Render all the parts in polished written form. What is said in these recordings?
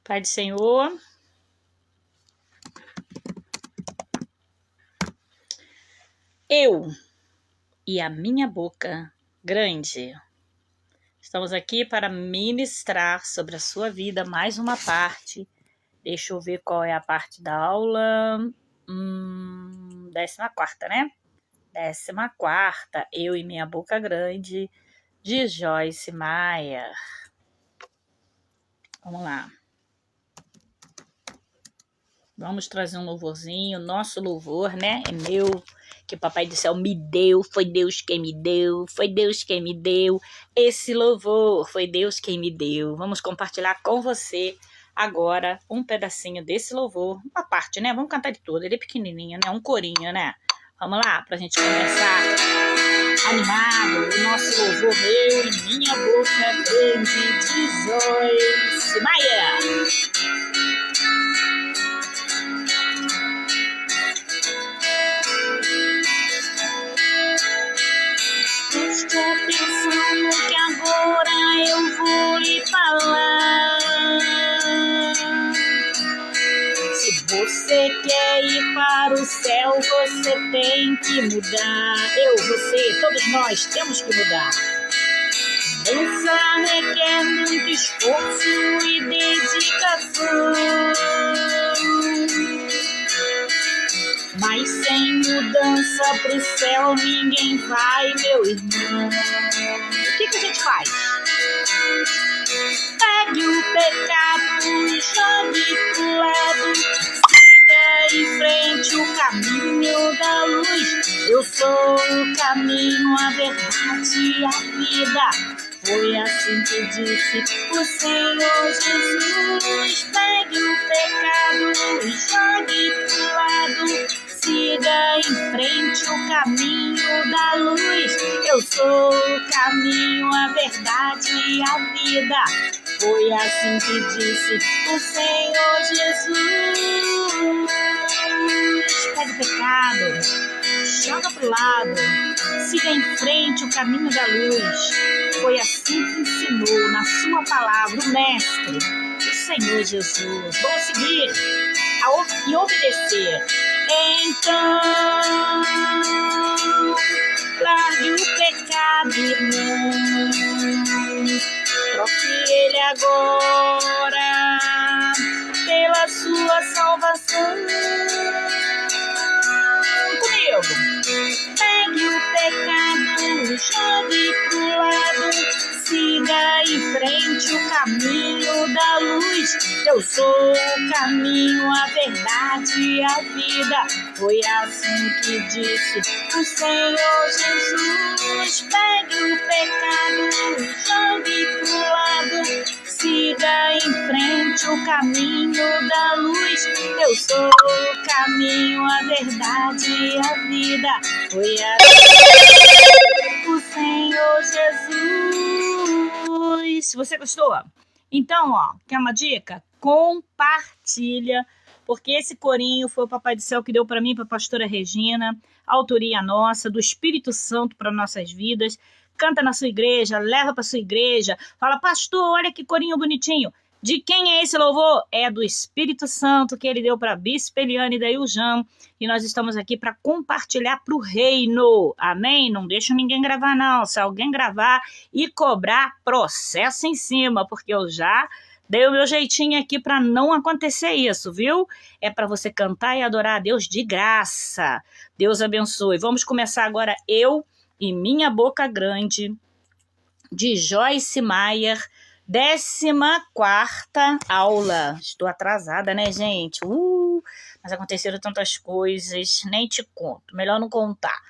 Pai do Senhor, eu e a minha boca grande. Estamos aqui para ministrar sobre a sua vida mais uma parte. Deixa eu ver qual é a parte da aula. 14ª, né? 14ª, eu e minha boca grande, de Joyce Meyer. Vamos lá. Vamos trazer um louvorzinho, nosso louvor, né? É meu, que o Papai do Céu me deu, foi Deus quem me deu, foi Deus quem me deu. Esse louvor foi Deus quem me deu. Vamos compartilhar com você agora um pedacinho desse louvor, uma parte, né? Vamos cantar de todo, ele é pequenininho, né? Um corinho, né? Vamos lá, pra gente começar animado, o nosso louvor, eu e minha boca grande, de Joyce Meyer. Preste atenção no que agora eu vou lhe falar. Se você quer ir para o céu, você tem que mudar. Eu, você, todos nós temos que mudar. Mudança requer muito esforço e dedicação. Mas sem mudança pro céu ninguém vai, meu irmão. O que a gente faz? Pegue o pecado e jogue pro lado. Siga em frente o caminho da luz. Eu sou o caminho, a verdade e a vida. Foi assim que disse o Senhor Jesus. Pegue o pecado e jogue pro lado. Siga em frente o caminho da luz. Eu sou o caminho, a verdade e a vida. Foi assim que disse o Senhor Jesus. Pegue o pecado, joga pro lado. Siga em frente o caminho da luz. Foi assim que ensinou na sua palavra o Mestre, o Senhor Jesus. Vamos seguir e obedecer. Então, largue o pecado, irmão. Troque ele agora pela sua salvação. Comigo. Pegue o pecado, jogue pro lado. Siga em frente o caminho da luz. Eu sou o caminho, a verdade e a vida. Foi assim que disse o Senhor Jesus. Pegue o pecado, jogue pro lado. Siga em frente o caminho da luz. Eu sou o caminho, a verdade e a vida. Foi assim o Senhor Jesus. Se você gostou, então, quer uma dica? Compartilha, porque esse corinho foi o Papai do Céu que deu para mim, para a pastora Regina, autoria nossa, do Espírito Santo para nossas vidas. Canta na sua igreja, leva para sua igreja, fala, pastor, olha que corinho bonitinho. De quem é esse louvor? É do Espírito Santo que ele deu para a Bispa Eliane e da Iljan. E nós estamos aqui para compartilhar para o reino. Amém? Não deixa ninguém gravar, não. Se alguém gravar e cobrar, processo em cima, porque eu já dei o meu jeitinho aqui para não acontecer isso, viu? É para você cantar e adorar a Deus de graça. Deus abençoe. Vamos começar agora, eu e minha boca grande, de Joyce Meyer. 14ª aula. Estou atrasada, né, gente? Mas aconteceram tantas coisas, nem te conto. Melhor não contar.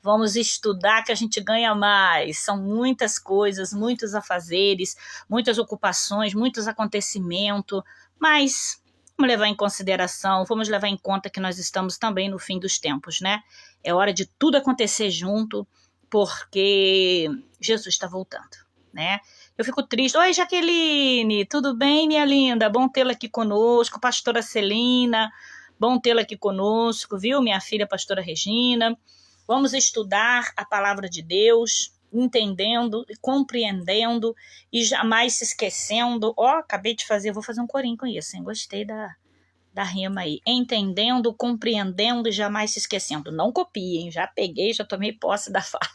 Vamos estudar que a gente ganha mais. São muitas coisas, muitos afazeres, muitas ocupações, muitos acontecimentos. Mas vamos levar em consideração, vamos levar em conta que nós estamos também no fim dos tempos, né? É hora de tudo acontecer junto, porque Jesus está voltando, né? Eu fico triste. Oi, Jaqueline, tudo bem, minha linda? Bom tê-la aqui conosco. Pastora Celina, bom tê-la aqui conosco, viu? Minha filha, pastora Regina. Vamos estudar a palavra de Deus. entendendo, compreendendo e jamais se esquecendo. Ó, acabei de fazer, vou fazer um corinho com isso, hein? Gostei da rima aí. Entendendo, compreendendo e jamais se esquecendo. Não copiem, já peguei, já tomei posse da fala.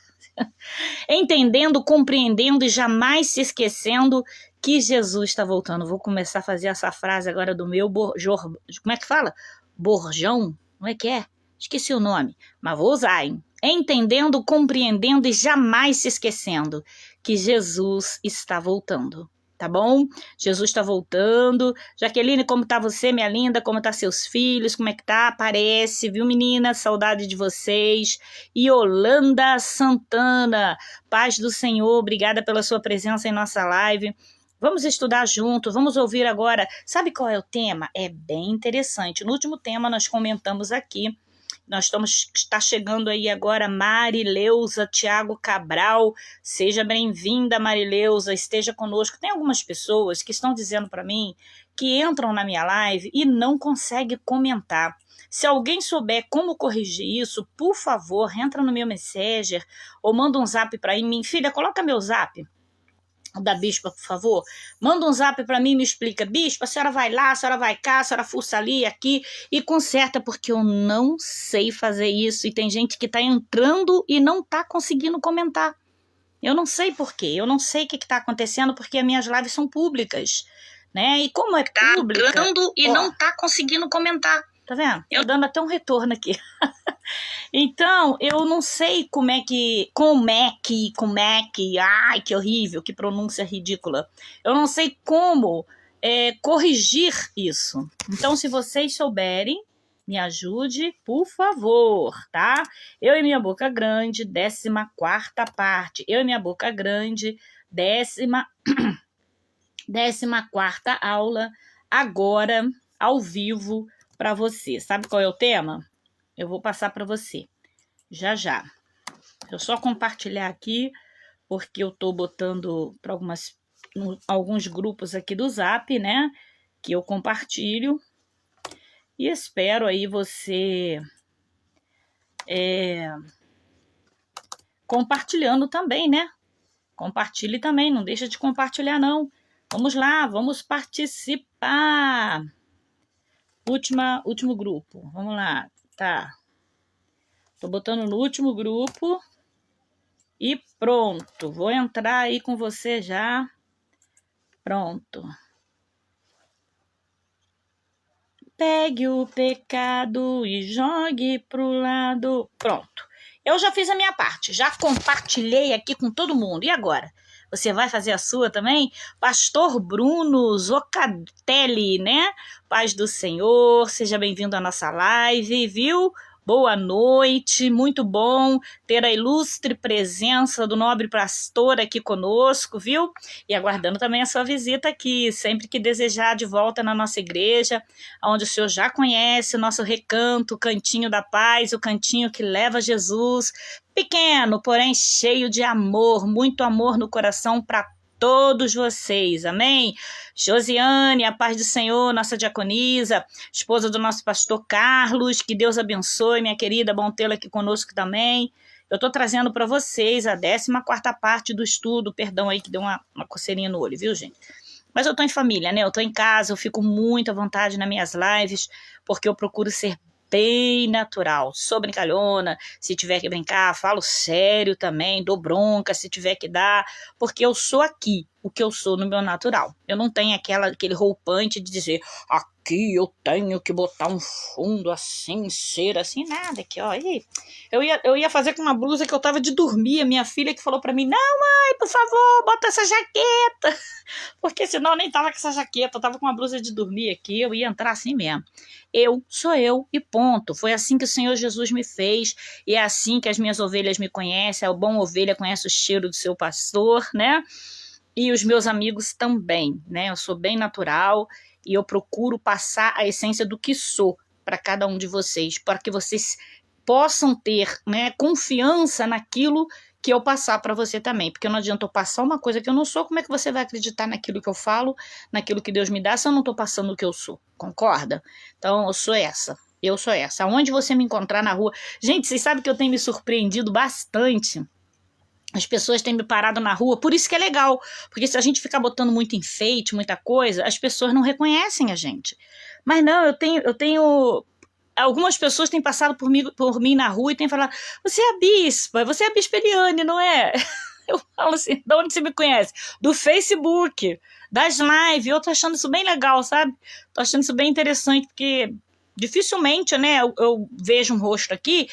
Entendendo, compreendendo e jamais se esquecendo que Jesus está voltando. Vou começar a fazer essa frase agora do meu como é que fala? Borjão? Como é que é? Esqueci o nome, mas vou usar, hein? Entendendo, compreendendo e jamais se esquecendo que Jesus está voltando. Tá bom? Jesus está voltando. Jaqueline, como tá você, minha linda? Como tá seus filhos? Como é que tá? Aparece, viu, menina? Saudade de vocês. Yolanda Santana, paz do Senhor, obrigada pela sua presença em nossa live. Vamos estudar junto, vamos ouvir agora. Sabe qual é o tema? É bem interessante. No último tema nós comentamos aqui. Está chegando aí agora Marileuza Thiago Cabral. Seja bem-vinda, Marileuza, esteja conosco. Tem algumas pessoas que estão dizendo para mim que entram na minha live e não conseguem comentar. Se alguém souber como corrigir isso, por favor, entra no meu Messenger ou manda um zap para mim. Filha, coloca meu zap da Bispa, por favor, manda um zap para mim e me explica, Bispa, a senhora vai lá, a senhora vai cá, a senhora fuça ali, aqui e conserta, porque eu não sei fazer isso e tem gente que está entrando e não está conseguindo comentar. Eu não sei por quê, eu não sei o que está acontecendo, porque as minhas lives são públicas, né? E como é pública... Tá entrando e não está conseguindo comentar. Tá vendo? Eu dando até um retorno aqui. Então, eu não sei como é que, ai, que horrível, que pronúncia ridícula. Eu não sei como corrigir isso. Então, se vocês souberem, me ajude, por favor, tá? Eu e minha boca grande, 14ª parte. Eu e minha boca grande, 14ª aula, agora, ao vivo, para você. Sabe qual é o tema? Eu vou passar para você, já. Eu só compartilhar aqui, porque eu tô botando para alguns grupos aqui do Zap, né? Que eu compartilho. E espero aí você compartilhando também, né? Compartilhe também, não deixa de compartilhar, não. Vamos lá, vamos participar. Último grupo, vamos lá. Tá, tô botando no último grupo e pronto, vou entrar aí com você já, pronto. Pegue o pecado e jogue pro lado, pronto. Eu já fiz a minha parte, já compartilhei aqui com todo mundo, e agora? Você vai fazer a sua também? Pastor Bruno Zocatelli, né? Paz do Senhor, seja bem-vindo à nossa live, viu? Boa noite, muito bom ter a ilustre presença do nobre pastor aqui conosco, viu? E aguardando também a sua visita aqui, sempre que desejar, de volta na nossa igreja, onde o senhor já conhece o nosso recanto, o cantinho da paz, o cantinho que leva Jesus, pequeno, porém cheio de amor, muito amor no coração para todos vocês, amém? Josiane, a paz do Senhor, nossa diaconisa, esposa do nosso pastor Carlos, que Deus abençoe, minha querida, bom tê-la aqui conosco também. Eu estou trazendo para vocês a 14ª parte do estudo, perdão aí que deu uma coceirinha no olho, viu, gente? Mas eu estou em família, né? Eu estou em casa, eu fico muito à vontade nas minhas lives, porque eu procuro ser bem natural, sou brincalhona, se tiver que brincar, falo sério também, dou bronca se tiver que dar, porque eu sou aqui, o que eu sou no meu natural. Eu não tenho aquele roupante de dizer, aqui eu tenho que botar um fundo assim, ser assim, nada aqui, ó. E eu ia fazer com uma blusa que eu tava de dormir, a minha filha que falou pra mim, não mãe, por favor, bota essa jaqueta, porque senão eu nem tava com essa jaqueta, eu tava com uma blusa de dormir aqui, eu ia entrar assim mesmo. Eu sou eu e ponto. Foi assim que o Senhor Jesus me fez e é assim que as minhas ovelhas me conhecem. A bom ovelha conhece o cheiro do seu pastor, né? E os meus amigos também, né? Eu sou bem natural e eu procuro passar a essência do que sou para cada um de vocês, para que vocês possam ter, né, confiança naquilo que eu passar para você também, porque não adianta eu passar uma coisa que eu não sou, como é que você vai acreditar naquilo que eu falo, naquilo que Deus me dá, se eu não estou passando o que eu sou, concorda? Então, eu sou essa, aonde você me encontrar na rua, gente, vocês sabem que eu tenho me surpreendido bastante As pessoas têm me parado na rua, por isso que é legal, porque se a gente ficar botando muito enfeite, muita coisa, as pessoas não reconhecem a gente. Mas não, eu tenho algumas pessoas têm passado por mim na rua e têm falado, você é a Bispa Eliane, não é? Eu falo assim, de onde você me conhece? Do Facebook, das lives, eu tô achando isso bem legal, sabe? Tô achando isso bem interessante, porque dificilmente, né, eu vejo um rosto aqui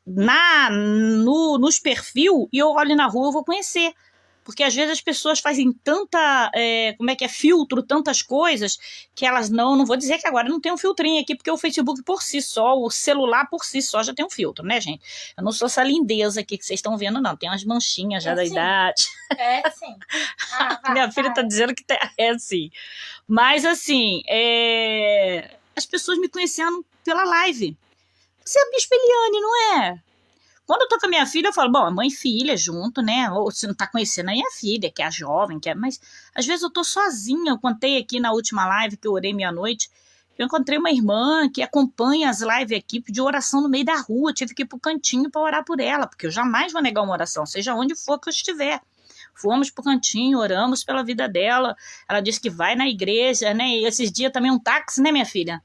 nos perfil e eu olho na rua, eu vou conhecer. Porque às vezes as pessoas fazem filtro, tantas coisas, que elas não vou dizer que agora não tem um filtrinho aqui, porque o Facebook por si só, o celular por si só já tem um filtro, né, gente? Eu não sou essa lindeza aqui que vocês estão vendo, não. Tem umas manchinhas já da idade. É sim. Minha filha tá dizendo que é sim. Mas assim, as pessoas me conhecendo pela live. Você é a Bispa Eliane, não é? Quando eu tô com a minha filha, eu falo, bom, mãe e filha junto, né? Ou se não tá conhecendo a minha filha, que é a jovem, mas às vezes eu tô sozinha. Eu contei aqui na última live que eu orei meia-noite, eu encontrei uma irmã que acompanha as lives aqui, pediu oração no meio da rua, tive que ir pro cantinho para orar por ela, porque eu jamais vou negar uma oração, seja onde for que eu estiver. Fomos pro cantinho, oramos pela vida dela, ela disse que vai na igreja, né? E esses dias também um táxi, né, minha filha?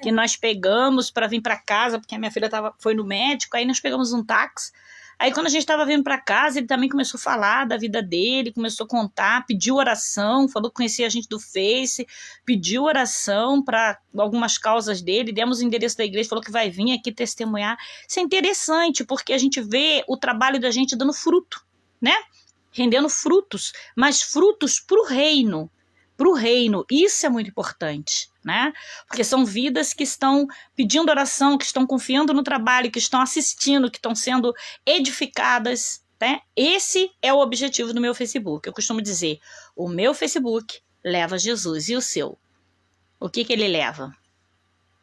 Que nós pegamos para vir para casa, porque a minha filha foi no médico, aí nós pegamos um táxi. Aí quando a gente estava vindo para casa, ele também começou a falar da vida dele, começou a contar, pediu oração, falou que conhecia a gente do Face, pediu oração para algumas causas dele, demos o endereço da igreja, falou que vai vir aqui testemunhar. Isso é interessante, porque a gente vê o trabalho da gente dando fruto, né? Rendendo frutos, mas frutos para o reino. Isso é muito importante, né? Porque são vidas que estão pedindo oração, que estão confiando no trabalho, que estão assistindo, que estão sendo edificadas, né? Esse é o objetivo do meu Facebook. Eu costumo dizer, o meu Facebook leva Jesus, e o seu? O que ele leva?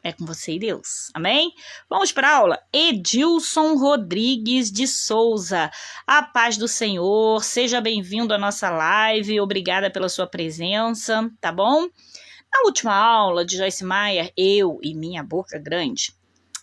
É com você e Deus, amém? Vamos para a aula. Edilson Rodrigues de Souza, a paz do Senhor, seja bem-vindo à nossa live, obrigada pela sua presença, tá bom? Na última aula de Joyce Meyer, eu e minha boca grande,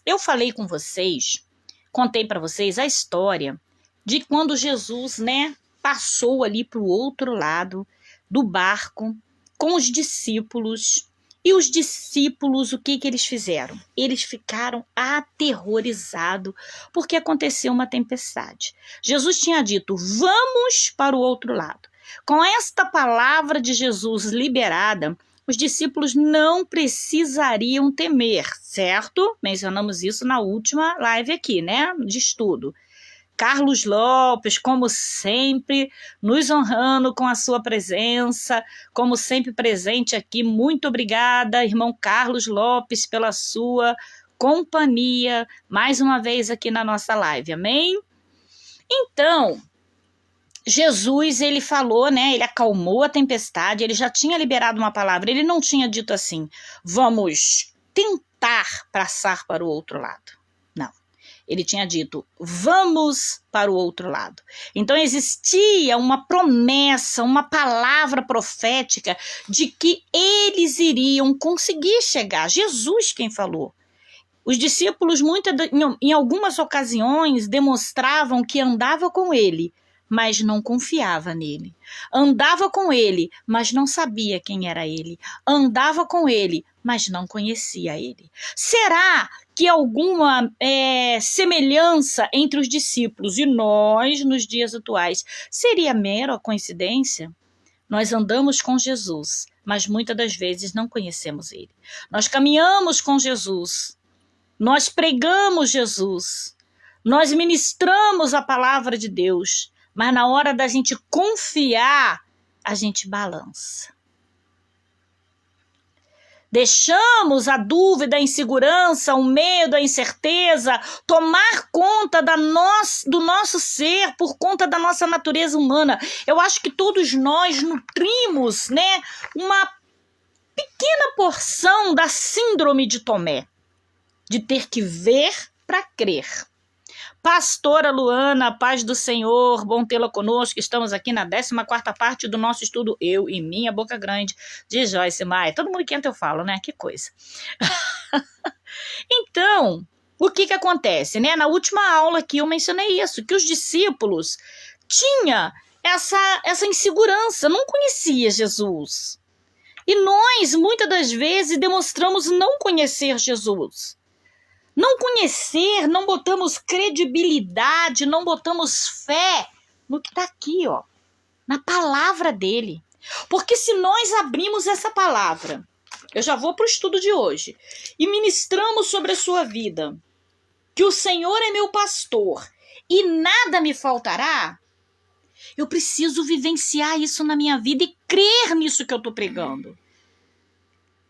eu falei com vocês, contei para vocês a história de quando Jesus, né, passou ali para o outro lado do barco com os discípulos. E os discípulos, o que eles fizeram? Eles ficaram aterrorizados porque aconteceu uma tempestade. Jesus tinha dito, vamos para o outro lado. Com esta palavra de Jesus liberada, os discípulos não precisariam temer, certo? Mencionamos isso na última live aqui, né? De estudo. Carlos Lopes, como sempre, nos honrando com a sua presença, como sempre presente aqui. Muito obrigada, irmão Carlos Lopes, pela sua companhia, mais uma vez aqui na nossa live, amém? Então, Jesus, ele falou, né, ele acalmou a tempestade, ele já tinha liberado uma palavra, ele não tinha dito assim, vamos tentar passar para o outro lado. Ele tinha dito, vamos para o outro lado. Então existia uma promessa, uma palavra profética de que eles iriam conseguir chegar. Jesus quem falou. Os discípulos, em algumas ocasiões, demonstravam que andava com ele, mas não confiava nele. Andava com ele, mas não sabia quem era ele. Andava com ele, mas não conhecia ele. Será que alguma semelhança entre os discípulos e nós nos dias atuais seria mera coincidência? Nós andamos com Jesus, mas muitas das vezes não conhecemos ele. Nós caminhamos com Jesus, nós pregamos Jesus, nós ministramos a palavra de Deus, mas na hora da gente confiar, a gente balança. Deixamos a dúvida, a insegurança, o medo, a incerteza tomar conta do nosso ser por conta da nossa natureza humana. Eu acho que todos nós nutrimos, né, uma pequena porção da síndrome de Tomé, de ter que ver para crer. Pastora Luana, paz do Senhor, bom tê-la conosco. Estamos aqui na 14ª parte do nosso estudo Eu e Minha Boca Grande, de Joyce Meyer. Todo mundo que entra eu falo, né? Que coisa. Então, o que acontece, né? Na última aula aqui eu mencionei isso, que os discípulos tinha essa insegurança, não conhecia Jesus. E nós, muitas das vezes, demonstramos não conhecer Jesus. Não conhecer, não botamos credibilidade, não botamos fé no que está aqui, ó, na palavra dele. Porque se nós abrimos essa palavra, eu já vou para o estudo de hoje, e ministramos sobre a sua vida, que o Senhor é meu pastor e nada me faltará, eu preciso vivenciar isso na minha vida e crer nisso que eu estou pregando.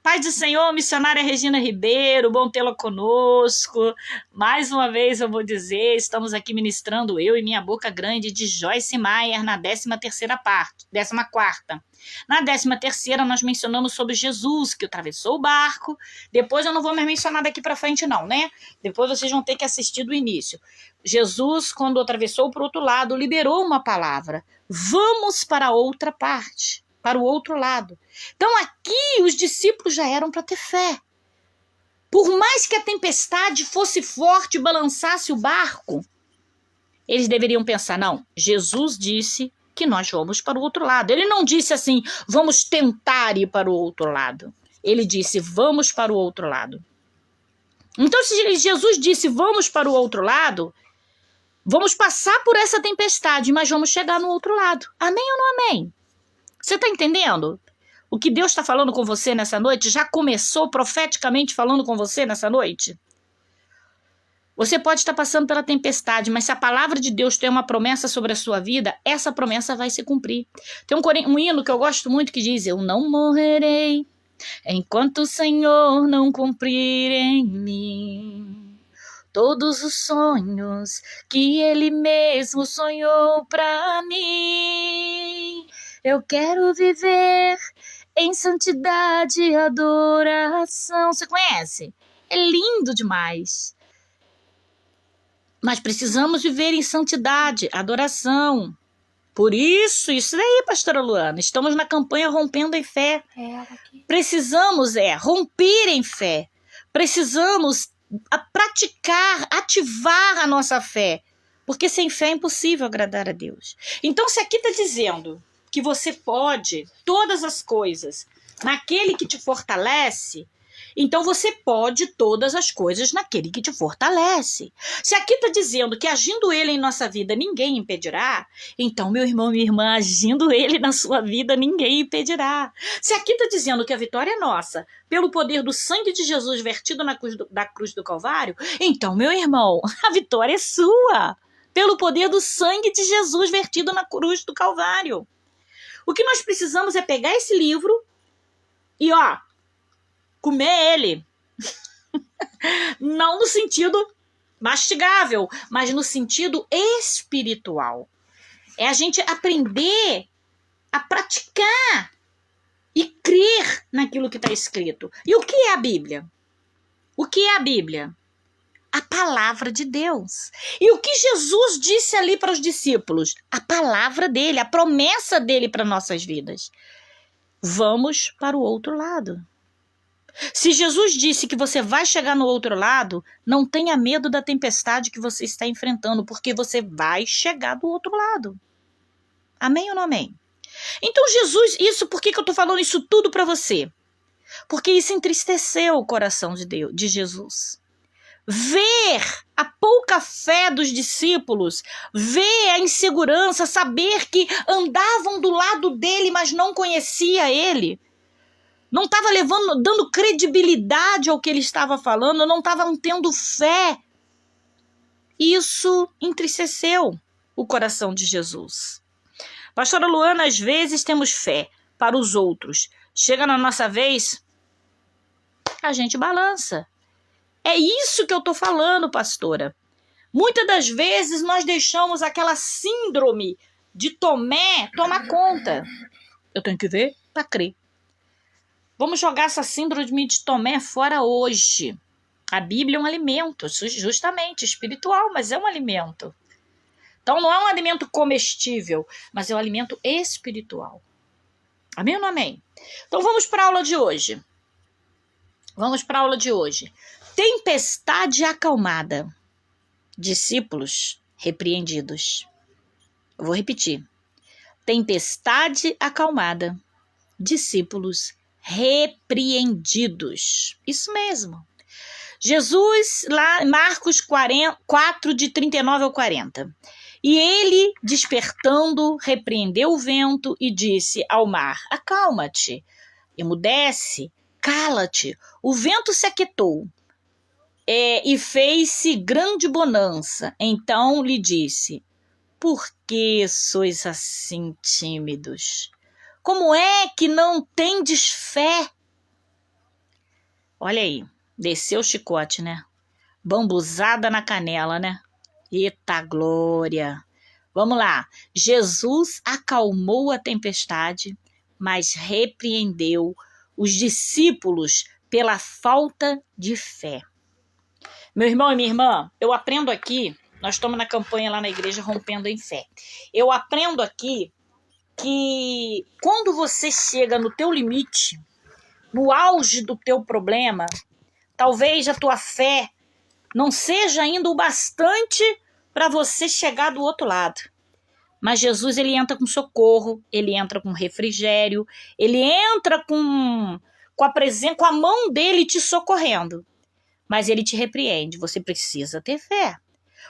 Pai do Senhor, missionária Regina Ribeiro, bom tê-la conosco. Mais uma vez eu vou dizer, estamos aqui ministrando eu e minha boca grande de Joyce Meyer na 14ª parte. Na 13ª nós mencionamos sobre Jesus, que atravessou o barco. Depois eu não vou mais mencionar daqui para frente não, né? Depois vocês vão ter que assistir do início. Jesus, quando atravessou para o outro lado, liberou uma palavra. Vamos para outra parte. Para o outro lado. Então aqui os discípulos já eram para ter fé. Por mais que a tempestade fosse forte e balançasse o barco, eles deveriam pensar, não, Jesus disse que nós vamos para o outro lado. Ele não disse assim, vamos tentar ir para o outro lado. Ele disse, vamos para o outro lado. Então se Jesus disse, vamos para o outro lado, vamos passar por essa tempestade, mas vamos chegar no outro lado. Amém ou não amém? Você está entendendo? O que Deus está falando com você nessa noite já começou profeticamente falando com você nessa noite? Você pode estar passando pela tempestade, mas se a palavra de Deus tem uma promessa sobre a sua vida, essa promessa vai se cumprir. Tem um hino que eu gosto muito que diz, eu não morrerei enquanto o Senhor não cumprir em mim todos os sonhos que Ele mesmo sonhou para mim. Eu quero viver em santidade e adoração. Você conhece? É lindo demais. Mas precisamos viver em santidade, adoração. Por isso daí, pastora Luana, estamos na campanha Rompendo em Fé. Precisamos romper em fé. Precisamos praticar, ativar a nossa fé. Porque sem fé é impossível agradar a Deus. Então, se aqui está dizendo que você pode todas as coisas naquele que te fortalece, então você pode todas as coisas naquele que te fortalece. Se aqui está dizendo que agindo ele em nossa vida ninguém impedirá, então meu irmão, minha irmã, agindo ele na sua vida ninguém impedirá. Se aqui está dizendo que a vitória é nossa, pelo poder do sangue de Jesus vertido da cruz do Calvário, então meu irmão, a vitória é sua, pelo poder do sangue de Jesus vertido na cruz do Calvário. O que nós precisamos é pegar esse livro e, comer ele. Não no sentido mastigável, mas no sentido espiritual. É a gente aprender a praticar e crer naquilo que está escrito. E o que é a Bíblia? O que é a Bíblia? A palavra de Deus. E o que Jesus disse ali para os discípulos? A palavra dele, a promessa dele para nossas vidas. Vamos para o outro lado. Se Jesus disse que você vai chegar no outro lado, não tenha medo da tempestade que você está enfrentando, porque você vai chegar do outro lado. Amém ou não amém? Então Jesus, por que eu estou falando isso tudo para você? Porque isso entristeceu o coração de Jesus. Ver a pouca fé dos discípulos, ver a insegurança, saber que andavam do lado dele, mas não conhecia ele. Não estava dando credibilidade ao que ele estava falando, não estavam tendo fé. Isso entristeceu o coração de Jesus. Pastora Luana, às vezes temos fé para os outros. Chega na nossa vez, a gente balança. É isso que eu estou falando, pastora. Muitas das vezes nós deixamos aquela síndrome de Tomé tomar conta. Eu tenho que ver para crer. Vamos jogar essa síndrome de Tomé fora hoje. A Bíblia é um alimento, justamente espiritual, mas é um alimento. Então não é um alimento comestível, mas é um alimento espiritual. Amém ou não amém? Então vamos para a aula de hoje. Tempestade acalmada. Discípulos repreendidos. Eu vou repetir. Tempestade acalmada, discípulos repreendidos. Isso mesmo. Jesus, lá em Marcos 4, de 39 ao 40. E ele, despertando, repreendeu o vento e disse ao mar: acalma-te, emudece, cala-te. O vento se aquietou e fez-se grande bonança. Então lhe disse: por que sois assim tímidos? Como é que não tendes fé? Olha aí, desceu o chicote, né? Bambuzada na canela, né? Eita glória! Vamos lá. Jesus acalmou a tempestade, mas repreendeu os discípulos pela falta de fé. Meu irmão e minha irmã, eu aprendo aqui, nós estamos na campanha lá na igreja Rompendo em Fé. Eu aprendo aqui que quando você chega no teu limite, no auge do teu problema, talvez a tua fé não seja ainda o bastante para você chegar do outro lado. Mas Jesus, ele entra com socorro, ele entra com refrigério, ele entra com a mão dele te socorrendo. Mas ele te repreende, você precisa ter fé.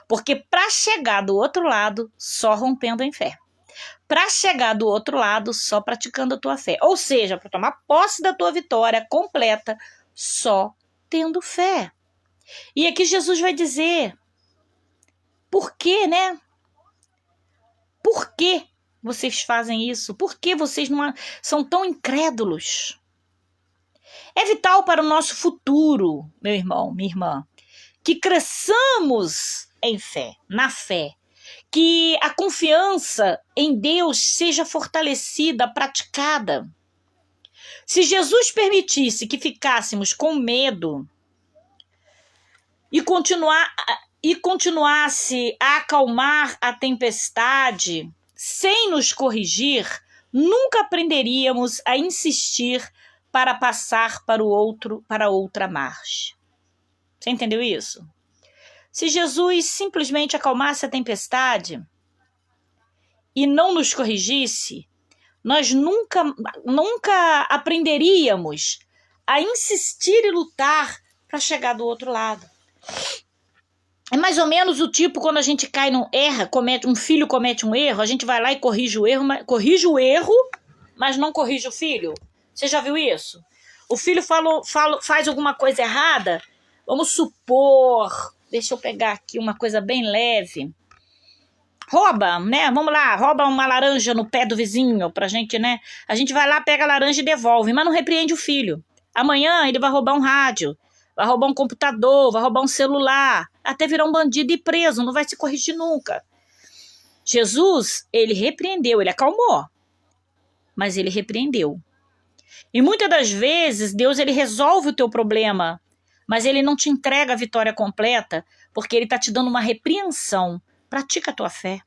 Porque para chegar do outro lado, só rompendo em fé. Para chegar do outro lado, só praticando a tua fé. Ou seja, para tomar posse da tua vitória completa, só tendo fé. E aqui Jesus vai dizer, por quê, né? Por que vocês fazem isso? Por que vocês não são tão incrédulos? É vital para o nosso futuro, meu irmão, minha irmã, que cresçamos em fé, na fé, que a confiança em Deus seja fortalecida, praticada. Se Jesus permitisse que ficássemos com medo e continuasse a acalmar a tempestade sem nos corrigir, nunca aprenderíamos a insistir para passar para outra margem. Você entendeu isso? Se Jesus simplesmente acalmasse a tempestade e não nos corrigisse, nós nunca aprenderíamos a insistir e lutar para chegar do outro lado. É mais ou menos o tipo quando a gente cai um filho comete um erro, a gente vai lá e corrige o erro, mas não corrige o filho. Você já viu isso? O filho faz alguma coisa errada, vamos supor, deixa eu pegar aqui uma coisa bem leve. Rouba, né? Vamos lá, rouba uma laranja no pé do vizinho pra gente, né? A gente vai lá, pega a laranja e devolve, mas não repreende o filho. Amanhã ele vai roubar um rádio, vai roubar um computador, vai roubar um celular, até virar um bandido e preso, não vai se corrigir nunca. Jesus, ele repreendeu, ele acalmou, mas ele repreendeu. E muitas das vezes, Deus, ele resolve o teu problema, mas ele não te entrega a vitória completa, porque ele está te dando uma repreensão. Pratica a tua fé.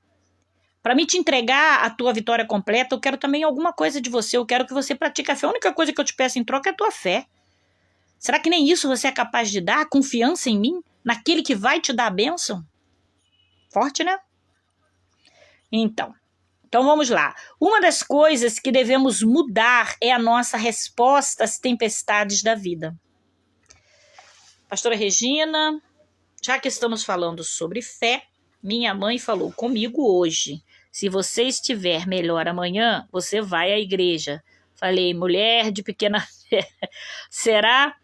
Para mim te entregar a tua vitória completa, eu quero também alguma coisa de você, eu quero que você pratique a fé. A única coisa que eu te peço em troca é a tua fé. Será que nem isso você é capaz de dar? Confiança em mim? Naquele que vai te dar a bênção? Forte, né? Então vamos lá. Uma das coisas que devemos mudar é a nossa resposta às tempestades da vida. Pastora Regina, já que estamos falando sobre fé, minha mãe falou comigo hoje, se você estiver melhor amanhã, você vai à igreja. Falei, mulher de pequena fé, será?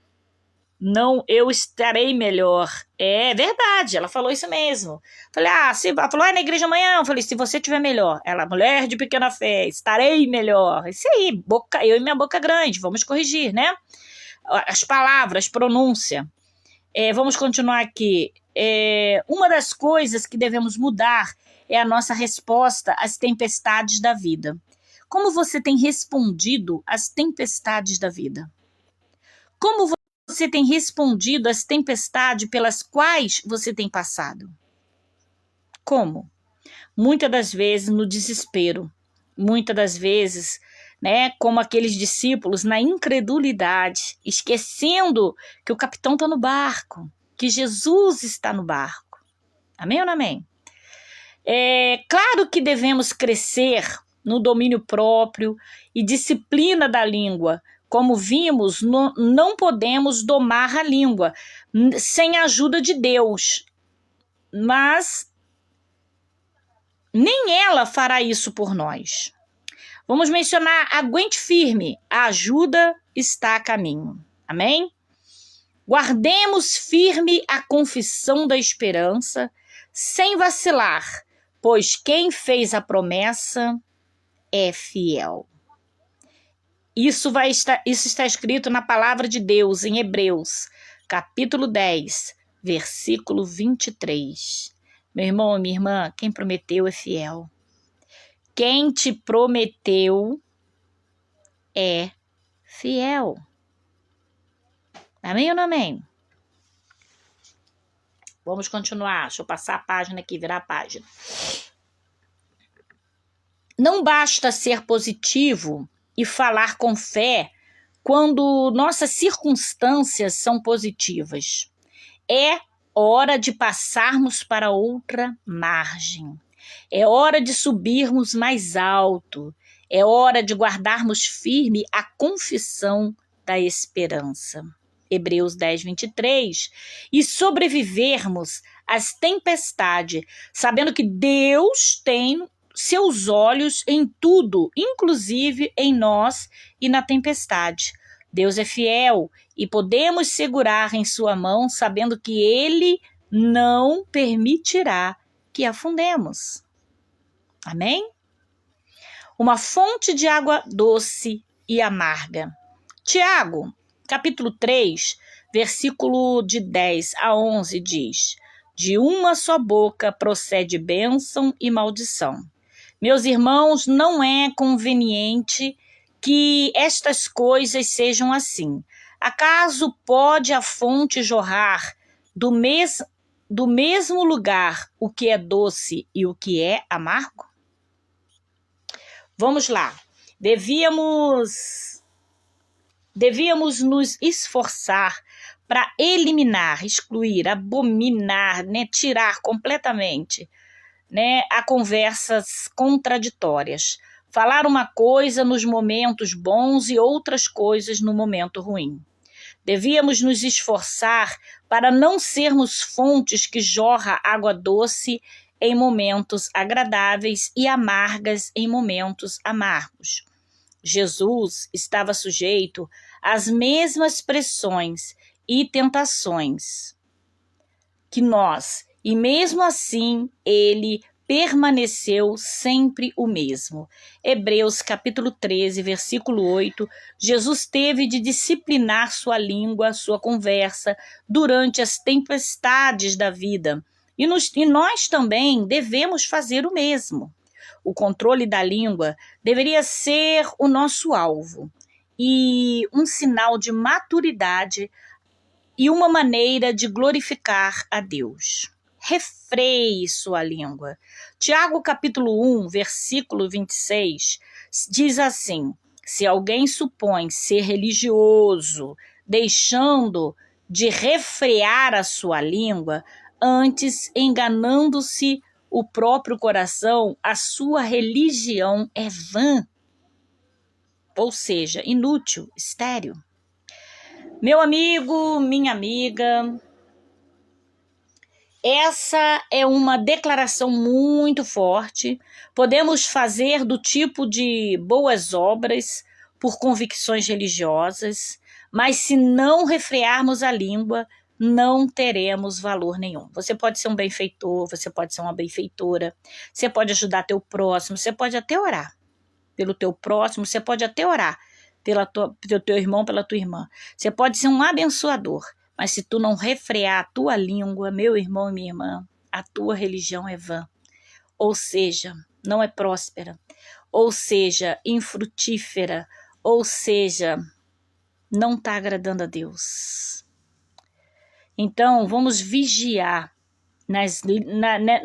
Não, eu estarei melhor. É verdade, ela falou isso mesmo. Falei, ela falou, na igreja amanhã. Eu falei, se você estiver melhor. Ela, mulher de pequena fé, estarei melhor. Isso aí, eu e minha boca grande, vamos corrigir, né? As palavras, pronúncia. Vamos continuar aqui. Uma das coisas que devemos mudar é a nossa resposta às tempestades da vida. Como você tem respondido às tempestades da vida? Como você tem respondido às tempestades pelas quais você tem passado? Como? Muitas das vezes no desespero, muitas das vezes, né, como aqueles discípulos na incredulidade, esquecendo que o capitão está no barco, que Jesus está no barco. Amém ou não amém? É claro que devemos crescer no domínio próprio e disciplina da língua. Como vimos, não podemos domar a língua sem a ajuda de Deus, mas nem ela fará isso por nós. Vamos mencionar: aguente firme, a ajuda está a caminho. Amém? Guardemos firme a confissão da esperança, sem vacilar, pois quem fez a promessa é fiel. Isso está escrito na palavra de Deus em Hebreus, capítulo 10, versículo 23. Meu irmão e minha irmã, quem prometeu é fiel. Quem te prometeu é fiel. Amém ou não amém? Vamos continuar. Deixa eu passar a página aqui, virar a página. Não basta ser positivo e falar com fé quando nossas circunstâncias são positivas. É hora de passarmos para outra margem. É hora de subirmos mais alto. É hora de guardarmos firme a confissão da esperança. Hebreus 10, 23. E sobrevivermos às tempestades, sabendo que Deus tem seus olhos em tudo, inclusive em nós e na tempestade. Deus é fiel e podemos segurar em sua mão, sabendo que Ele não permitirá que afundemos. Amém? Uma fonte de água doce e amarga. Tiago, capítulo 3, versículo de 10 a 11 diz: de uma só boca procede bênção e maldição. Meus irmãos, não é conveniente que estas coisas sejam assim. Acaso pode a fonte jorrar do mesmo lugar o que é doce e o que é amargo? Vamos lá. Devíamos nos esforçar para eliminar, excluir, abominar, tirar completamente, a conversas contraditórias. Falar uma coisa nos momentos bons e outras coisas no momento ruim. Devíamos nos esforçar para não sermos fontes que jorra água doce em momentos agradáveis e amargas em momentos amargos. Jesus estava sujeito às mesmas pressões e tentações que nós, e mesmo assim ele permaneceu sempre o mesmo. Hebreus capítulo 13, versículo 8, Jesus teve de disciplinar sua língua, sua conversa, durante as tempestades da vida. E nós também devemos fazer o mesmo. O controle da língua deveria ser o nosso alvo e um sinal de maturidade e uma maneira de glorificar a Deus. Refreie sua língua. Tiago capítulo 1, versículo 26, diz assim: se alguém supõe ser religioso, deixando de refrear a sua língua, antes enganando-se o próprio coração, a sua religião é vã, ou seja, inútil, estéril. Meu amigo, minha amiga, essa é uma declaração muito forte. Podemos fazer do tipo de boas obras por convicções religiosas, mas se não refrearmos a língua, não teremos valor nenhum. Você pode ser um benfeitor, você pode ser uma benfeitora, você pode ajudar teu próximo, você pode até orar pelo teu próximo, você pode até orar pelo teu irmão, pela tua irmã. Você pode ser um abençoador, mas se tu não refrear a tua língua, meu irmão e minha irmã, a tua religião é vã. Ou seja, não é próspera, ou seja, infrutífera, ou seja, não está agradando a Deus. Então, vamos vigiar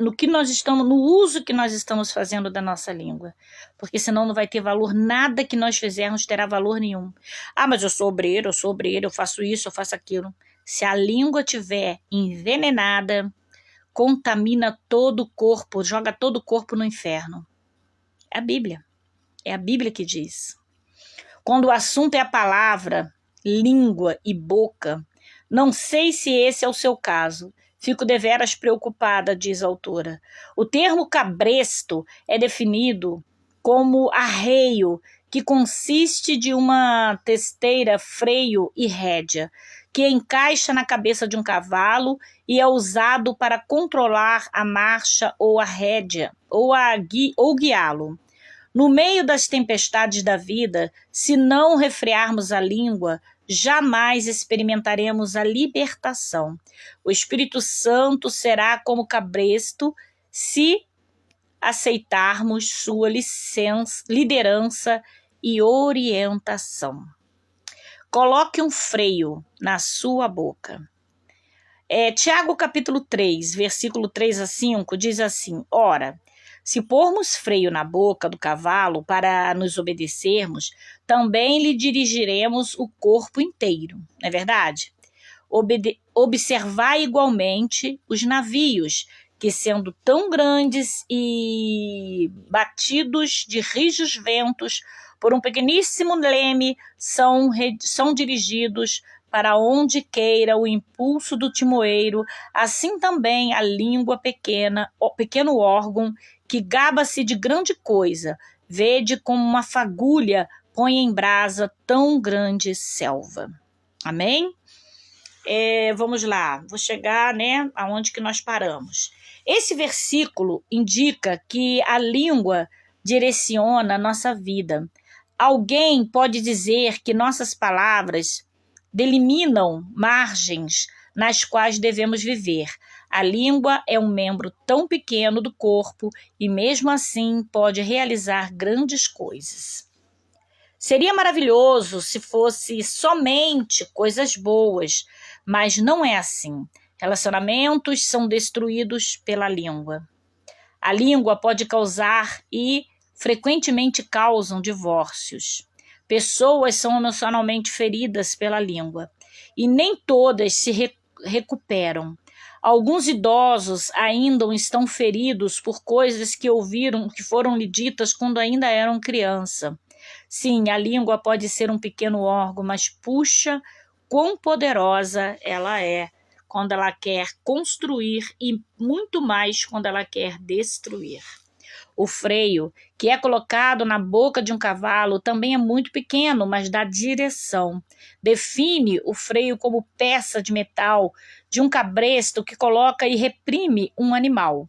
no que nós estamos, no uso que nós estamos fazendo da nossa língua, porque senão não vai ter valor, nada que nós fizermos terá valor nenhum. Ah, mas eu sou obreiro, eu faço isso, eu faço aquilo. Se a língua estiver envenenada, contamina todo o corpo, joga todo o corpo no inferno. É a Bíblia. É a Bíblia que diz. Quando o assunto é a palavra, língua e boca, não sei se esse é o seu caso. Fico deveras preocupada, diz a autora. O termo cabresto é definido como arreio, que consiste de uma testeira, freio e rédea, que encaixa na cabeça de um cavalo e é usado para controlar a marcha ou a rédea, ou guiá-lo. No meio das tempestades da vida, se não refrearmos a língua, jamais experimentaremos a libertação. O Espírito Santo será como cabresto se aceitarmos sua liderança e orientação. Coloque um freio na sua boca. Tiago capítulo 3, versículo 3 a 5, diz assim: Ora, se pormos freio na boca do cavalo para nos obedecermos, também lhe dirigiremos o corpo inteiro, não é verdade? Observai igualmente os navios, que sendo tão grandes e batidos de rijos ventos, por um pequeníssimo leme, são dirigidos para onde queira o impulso do timoeiro, assim também a língua pequena, o pequeno órgão, que gaba-se de grande coisa, vede como uma fagulha põe em brasa tão grande selva. Amém? Vamos lá, vou chegar, aonde que nós paramos. Esse versículo indica que a língua direciona a nossa vida. Alguém pode dizer que nossas palavras delimitam margens nas quais devemos viver. A língua é um membro tão pequeno do corpo e mesmo assim pode realizar grandes coisas. Seria maravilhoso se fosse somente coisas boas, mas não é assim. Relacionamentos são destruídos pela língua. A língua pode causar e frequentemente causam divórcios. Pessoas são emocionalmente feridas pela língua e nem todas se recuperam. Alguns idosos ainda estão feridos por coisas que ouviram, que foram lhe ditas quando ainda eram criança. Sim, a língua pode ser um pequeno órgão, mas puxa quão poderosa ela é quando ela quer construir e muito mais quando ela quer destruir. O freio, que é colocado na boca de um cavalo, também é muito pequeno, mas dá direção. Define o freio como peça de metal de um cabresto que coloca e reprime um animal,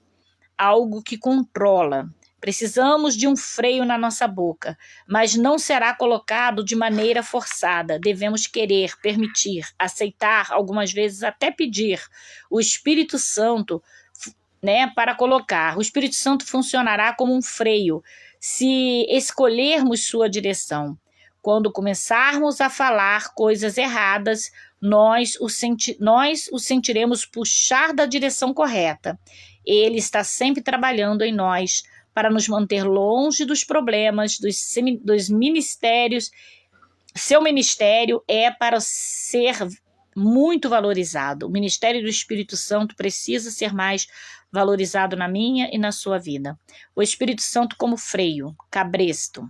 algo que controla. Precisamos de um freio na nossa boca, mas não será colocado de maneira forçada. Devemos querer, permitir, aceitar, algumas vezes até pedir o Espírito Santo, para colocar. O Espírito Santo funcionará como um freio se escolhermos sua direção. Quando começarmos a falar coisas erradas, nós o sentiremos puxar da direção correta. Ele está sempre trabalhando em nós para nos manter longe dos problemas, dos ministérios. Seu ministério é para ser muito valorizado. O ministério do Espírito Santo precisa ser mais valorizado na minha e na sua vida. O Espírito Santo como freio, cabresto.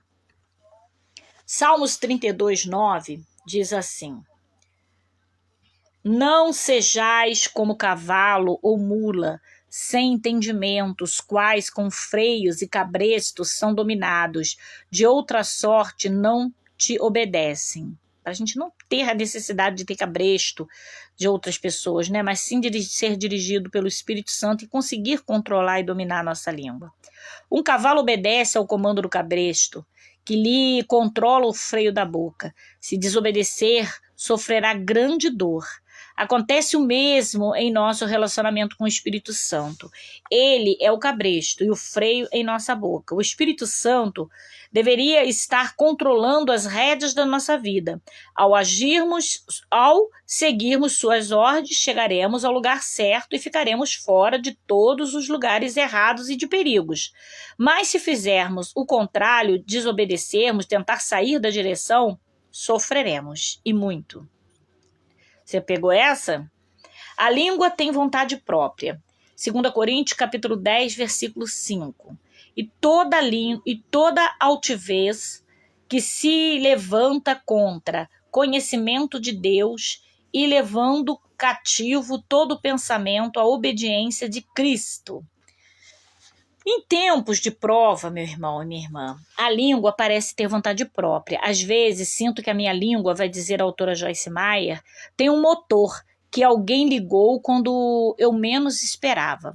Salmos 32:9 diz assim: Não sejais como cavalo ou mula, sem entendimento, os quais com freios e cabrestos são dominados, de outra sorte não te obedecem. Para a gente não ter a necessidade de ter cabresto de outras pessoas, mas sim de ser dirigido pelo Espírito Santo e conseguir controlar e dominar a nossa língua. Um cavalo obedece ao comando do cabresto, que lhe controla o freio da boca. Se desobedecer, sofrerá grande dor. Acontece o mesmo em nosso relacionamento com o Espírito Santo. Ele é o cabresto e o freio em nossa boca. O Espírito Santo deveria estar controlando as rédeas da nossa vida. Ao seguirmos suas ordens, chegaremos ao lugar certo e ficaremos fora de todos os lugares errados e de perigos. Mas se fizermos o contrário, desobedecermos, tentar sair da direção, sofreremos, e muito. Você pegou essa? A língua tem vontade própria. 2 Coríntios, capítulo 10, versículo 5. E toda altivez que se levanta contra conhecimento de Deus e levando cativo todo pensamento à obediência de Cristo. Em tempos de prova, meu irmão e minha irmã, a língua parece ter vontade própria. Às vezes, sinto que a minha língua, vai dizer a autora Joyce Meyer, tem um motor que alguém ligou quando eu menos esperava.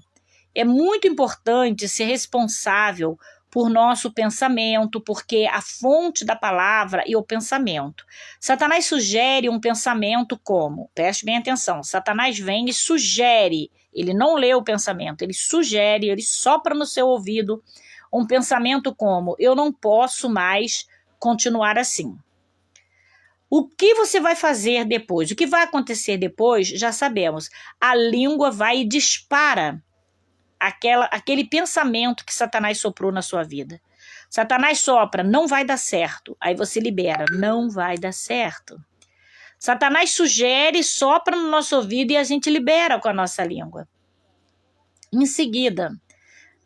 É muito importante ser responsável por nosso pensamento, porque a fonte da palavra é o pensamento. Satanás sugere um pensamento como, preste bem atenção, Satanás vem e sugere, ele não lê o pensamento, ele sugere, ele sopra no seu ouvido um pensamento como, eu não posso mais continuar assim. O que você vai fazer depois? O que vai acontecer depois, já sabemos. A língua vai e dispara aquele pensamento que Satanás soprou na sua vida. Satanás sopra, não vai dar certo. Aí você libera, não vai dar certo. Satanás sugere, sopra no nosso ouvido e a gente libera com a nossa língua. Em seguida,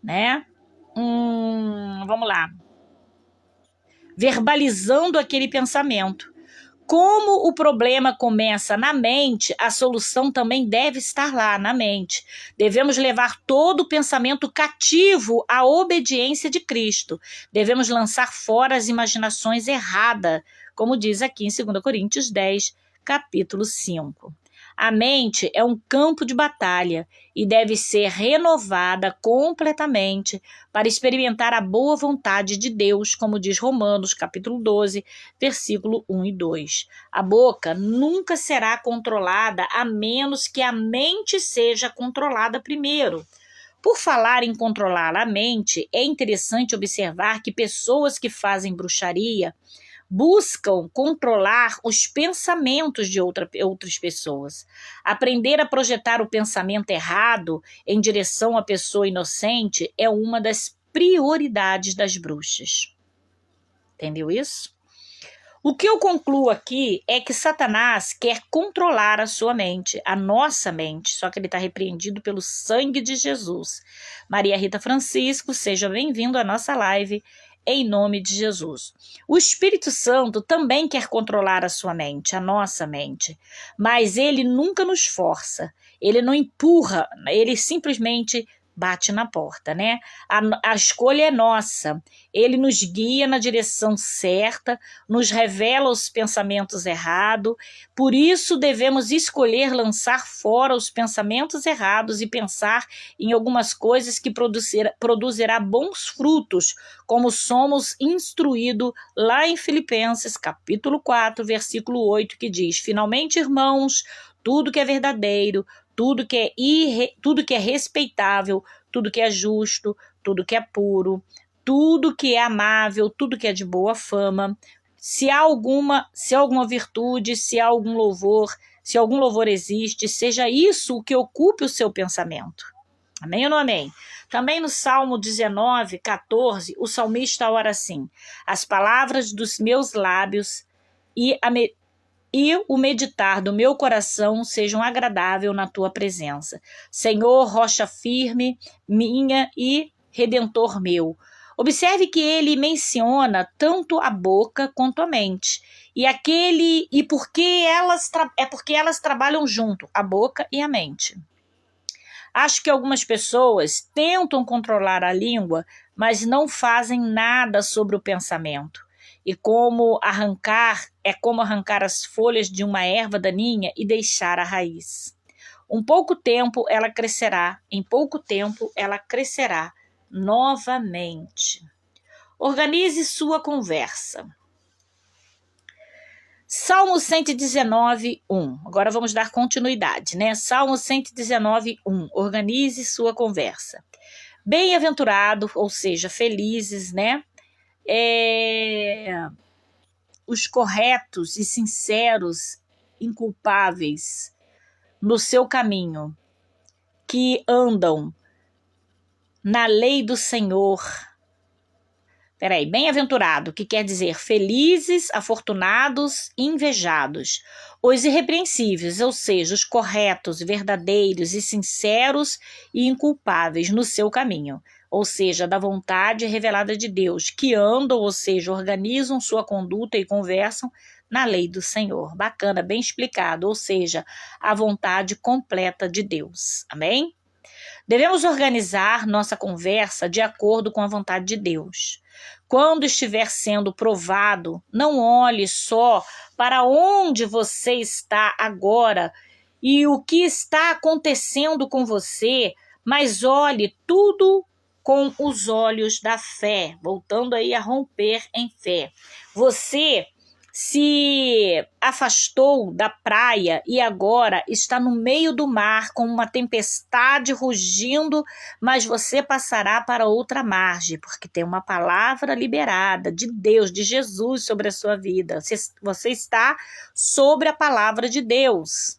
né? Vamos lá. Verbalizando aquele pensamento. Como o problema começa na mente, a solução também deve estar lá, na mente. Devemos levar todo o pensamento cativo à obediência de Cristo. Devemos lançar fora as imaginações erradas, como diz aqui em 2 Coríntios 10, capítulo 5. A mente é um campo de batalha e deve ser renovada completamente para experimentar a boa vontade de Deus, como diz Romanos, capítulo 12, versículo 1 e 2. A boca nunca será controlada a menos que a mente seja controlada primeiro. Por falar em controlar a mente, é interessante observar que pessoas que fazem bruxaria buscam controlar os pensamentos de outras pessoas. Aprender a projetar o pensamento errado em direção à pessoa inocente é uma das prioridades das bruxas. Entendeu isso? O que eu concluo aqui é que Satanás quer controlar a sua mente, a nossa mente, só que ele está repreendido pelo sangue de Jesus. Maria Rita Francisco, seja bem-vindo à nossa live, em nome de Jesus. O Espírito Santo também quer controlar a sua mente, a nossa mente, mas ele nunca nos força, ele não empurra, ele simplesmente bate na porta, né? A escolha é nossa. Ele nos guia na direção certa, nos revela os pensamentos errados. Por isso devemos escolher lançar fora os pensamentos errados e pensar em algumas coisas que produzirá bons frutos, como somos instruídos lá em Filipenses, capítulo 4, versículo 8, que diz: finalmente, irmãos, tudo que é verdadeiro, tudo que é respeitável, tudo que é justo, tudo que é puro, tudo que é amável, tudo que é de boa fama, se há alguma virtude, se há algum louvor existe, seja isso o que ocupe o seu pensamento. Amém ou não amém? Também no Salmo 19, 14, o salmista ora assim: as palavras dos meus lábios e o meditar do meu coração sejam agradável na tua presença. Senhor, rocha firme, minha e redentor meu. Observe que ele menciona tanto a boca quanto a mente. Porque elas trabalham junto, a boca e a mente. Acho que algumas pessoas tentam controlar a língua, mas não fazem nada sobre o pensamento. É como arrancar as folhas de uma erva daninha e deixar a raiz. Em pouco tempo ela crescerá novamente. Organize sua conversa. Salmo 119, 1. Agora vamos dar continuidade, né? Salmo 119, 1. Organize sua conversa. Bem-aventurado, ou seja, felizes, né? Os corretos e sinceros, inculpáveis no seu caminho, que andam na lei do Senhor, Peraí, bem-aventurado, que quer dizer felizes, afortunados, invejados. Os irrepreensíveis, ou seja, os corretos, verdadeiros e sinceros e inculpáveis no seu caminho, ou seja, da vontade revelada de Deus, que andam, ou seja, organizam sua conduta e conversam na lei do Senhor. Bacana, bem explicado, ou seja, a vontade completa de Deus. Amém? Devemos organizar nossa conversa de acordo com a vontade de Deus. Quando estiver sendo provado, não olhe só para onde você está agora e o que está acontecendo com você, mas olhe tudo com os olhos da fé, voltando aí a romper em fé. Você se afastou da praia e agora está no meio do mar com uma tempestade rugindo, mas você passará para outra margem, porque tem uma palavra liberada de Deus, de Jesus sobre a sua vida. Você está sobre a palavra de Deus.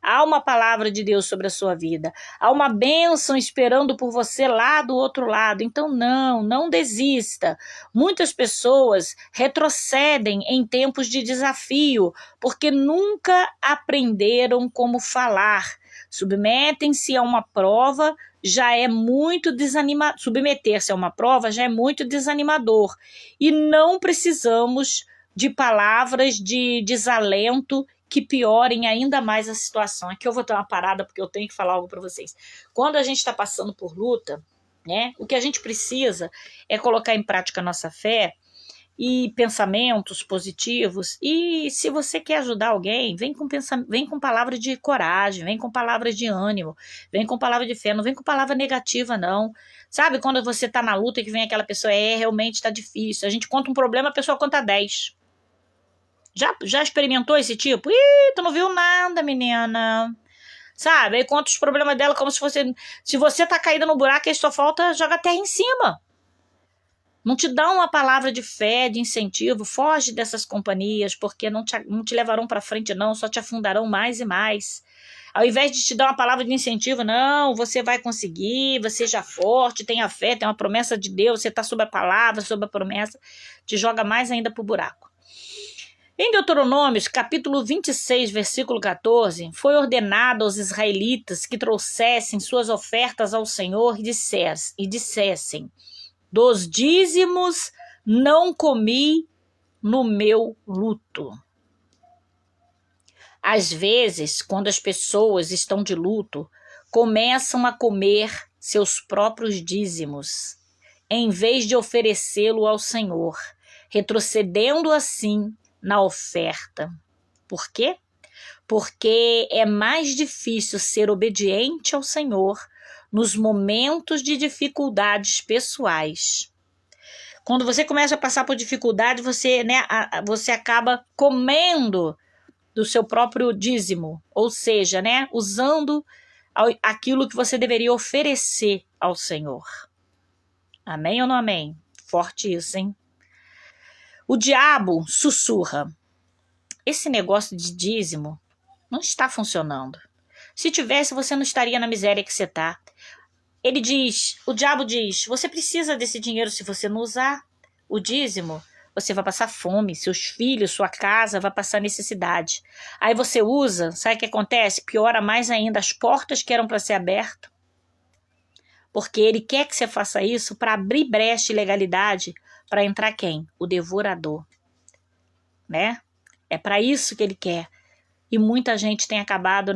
Há uma palavra de Deus sobre a sua vida. Há uma bênção esperando por você lá do outro lado. Então não desista. Muitas pessoas retrocedem em tempos de desafio porque nunca aprenderam como falar. Submetem-se a uma prova já é muito desanimador. Submeter-se a uma prova já é muito desanimador. E não precisamos de palavras de desalento que piorem ainda mais a situação. Aqui eu vou ter uma parada porque eu tenho que falar algo para vocês. Quando a gente está passando por luta, né, o que a gente precisa é colocar em prática a nossa fé e pensamentos positivos. E se você quer ajudar alguém, vem com palavras de coragem, vem com palavras de ânimo, vem com palavra de fé, não vem com palavra negativa, não. Sabe quando você está na luta e que vem aquela pessoa, realmente está difícil. A gente conta um problema, a pessoa conta 10. Já experimentou esse tipo? Ih, tu não viu nada, menina. Sabe? Aí conta os problemas dela como se fosse... Se você tá caída no buraco, aí só falta jogar terra em cima. Não te dá uma palavra de fé, de incentivo. Foge dessas companhias, porque não te levarão para frente, não. Só te afundarão mais e mais. Ao invés de te dar uma palavra de incentivo, não, você vai conseguir, você seja forte, tenha fé, tem uma promessa de Deus, você tá sob a palavra, sob a promessa, te joga mais ainda pro buraco. Em Deuteronômios, capítulo 26, versículo 14, foi ordenado aos israelitas que trouxessem suas ofertas ao Senhor e dissessem: dos dízimos não comi no meu luto. Às vezes, quando as pessoas estão de luto, começam a comer seus próprios dízimos, em vez de oferecê-lo ao Senhor, retrocedendo assim na oferta. Por quê? Porque é mais difícil ser obediente ao Senhor nos momentos de dificuldades pessoais. Quando você começa a passar por dificuldade, você acaba comendo do seu próprio dízimo, ou seja, usando aquilo que você deveria oferecer ao Senhor. Amém ou não amém? Forte isso, hein? O diabo sussurra: esse negócio de dízimo não está funcionando. Se tivesse, você não estaria na miséria que você está. O diabo diz, você precisa desse dinheiro. Se você não usar o dízimo, você vai passar fome, seus filhos, sua casa vai passar necessidade. Aí você usa, sabe o que acontece? Piora mais ainda as portas que eram para ser abertas. Porque ele quer que você faça isso para abrir brecha e legalidade para entrar quem? O devorador. Né? É para isso que ele quer. E muita gente tem acabado,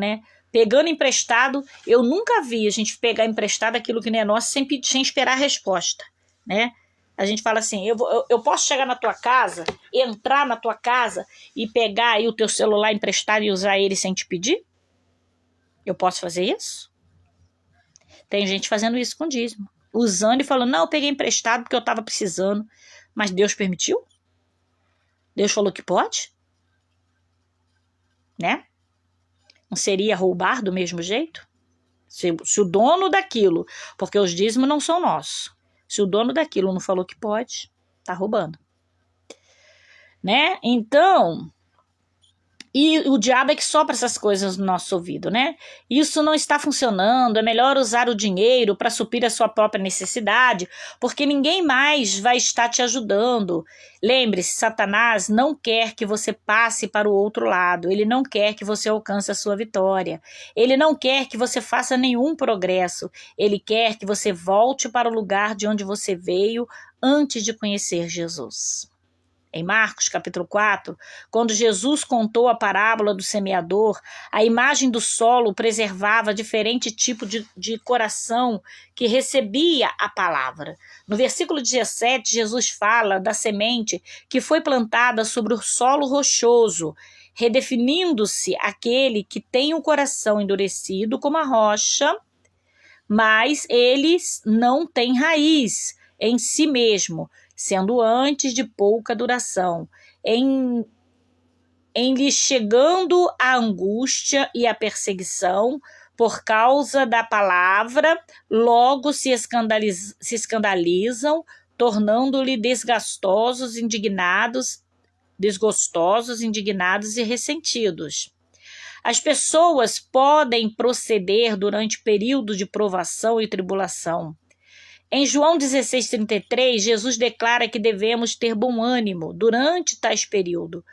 pegando emprestado. Eu nunca vi a gente pegar emprestado aquilo que não é nosso sem esperar a resposta, né? A gente fala assim, eu posso chegar na tua casa, entrar na tua casa e pegar aí o teu celular emprestado e usar ele sem te pedir? Eu posso fazer isso? Tem gente fazendo isso com dízimo. Usando e falando, não, eu peguei emprestado porque eu estava precisando. Mas Deus permitiu? Deus falou que pode? Né? Não seria roubar do mesmo jeito? Se o dono daquilo, porque os dízimos não são nossos, se o dono daquilo não falou que pode, tá roubando. Né? Então, E o diabo é que sopra essas coisas no nosso ouvido, né? Isso não está funcionando, é melhor usar o dinheiro para suprir a sua própria necessidade, porque ninguém mais vai estar te ajudando. Lembre-se, Satanás não quer que você passe para o outro lado, ele não quer que você alcance a sua vitória, ele não quer que você faça nenhum progresso, ele quer que você volte para o lugar de onde você veio antes de conhecer Jesus. Em Marcos capítulo 4, quando Jesus contou a parábola do semeador, a imagem do solo preservava diferente tipo de coração que recebia a palavra. No versículo 17, Jesus fala da semente que foi plantada sobre o solo rochoso, redefinindo-se aquele que tem o coração endurecido como a rocha, mas eles não têm raiz em si mesmo, sendo antes de pouca duração, em lhes chegando a angústia e a perseguição por causa da palavra, logo se escandalizam, tornando-lhe desgostosos, indignados e ressentidos. As pessoas podem proceder durante período de provação e tribulação. Em João 16,33, Jesus declara que devemos ter bom ânimo durante tais período,